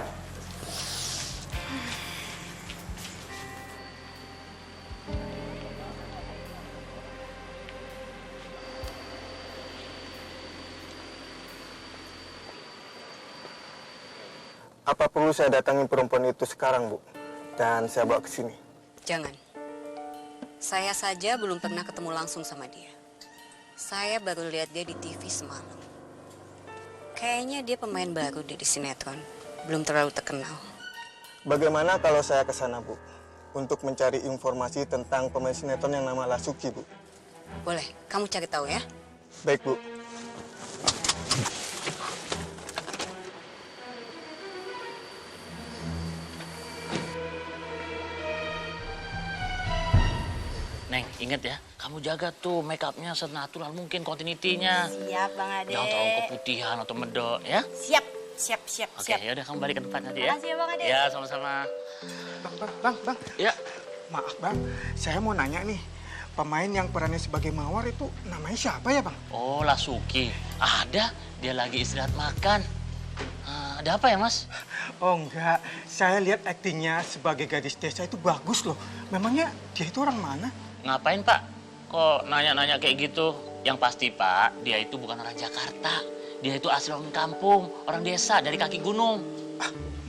Apa perlu saya datangin perempuan itu sekarang, Bu? Dan saya bawa ke sini?
Jangan. Saya saja belum pernah ketemu langsung sama dia. Saya baru lihat dia di TV semalam. Kayaknya dia pemain baru deh di sinetron. Belum terlalu terkenal.
Bagaimana kalau saya ke sana, Bu? Untuk mencari informasi tentang pemain sinetron yang nama Lasuki, Bu.
Boleh, kamu cari tahu ya.
Baik, Bu.
Neng, inget ya, kamu jaga tuh make upnya senatural mungkin continuity-nya.
Siap, Bang Ade.
Jangan terlalu keputihan atau medok ya.
Siap.
Oke, ya udah kamu balik ke tempat nanti ya.
Makasih ya, Bang Ade.
Ya, sama-sama.
Bang.
Ya.
Maaf bang, saya mau nanya nih, pemain yang perannya sebagai Mawar itu namanya siapa ya bang?
Oh, Lasuki. Ada, dia lagi istirahat makan. Ada apa ya, Mas?
Oh enggak, saya lihat aktingnya sebagai gadis desa itu bagus loh. Memangnya dia itu orang mana?
Ngapain, Pak? Kok nanya-nanya kayak gitu? Yang pasti, Pak, dia itu bukan orang Jakarta. Dia itu asli orang kampung, orang desa dari kaki gunung.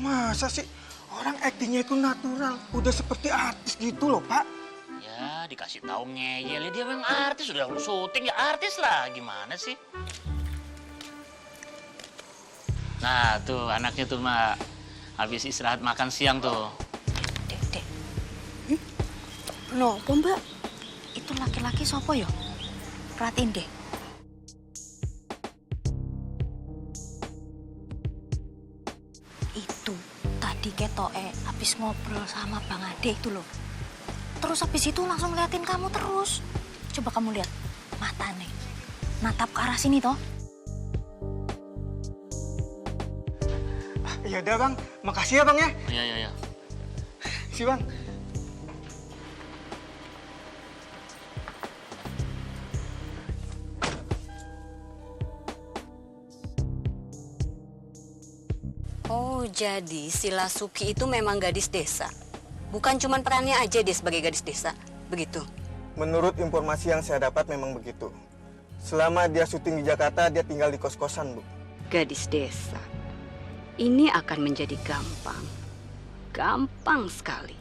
Masa sih? Orang aktingnya itu natural, udah seperti artis gitu loh, Pak.
Ya, dikasih tahu ngeyel. Dia memang artis, udah syuting ya artis lah. Gimana sih? Nah, tuh anaknya tuh, Mak. Habis istirahat makan siang tuh.
Dek. Loh, Mbak? Itu laki-laki sopo yo? Perhatiin deh. Itu tadi ketoke habis ngobrol sama Bang Ade itu loh. Terus habis itu langsung liatin kamu terus. Coba kamu lihat matanya. Natap ke arah sini toh.
Ya udah bang, makasih ya bang ya.
Iya.
Si bang.
Oh, jadi si Lasuki itu memang gadis desa. Bukan cuma perannya aja dia sebagai gadis desa, begitu?
Menurut informasi yang saya dapat memang begitu. Selama dia syuting di Jakarta, dia tinggal di kos-kosan, Bu.
Gadis desa. Ini akan menjadi gampang. Gampang sekali.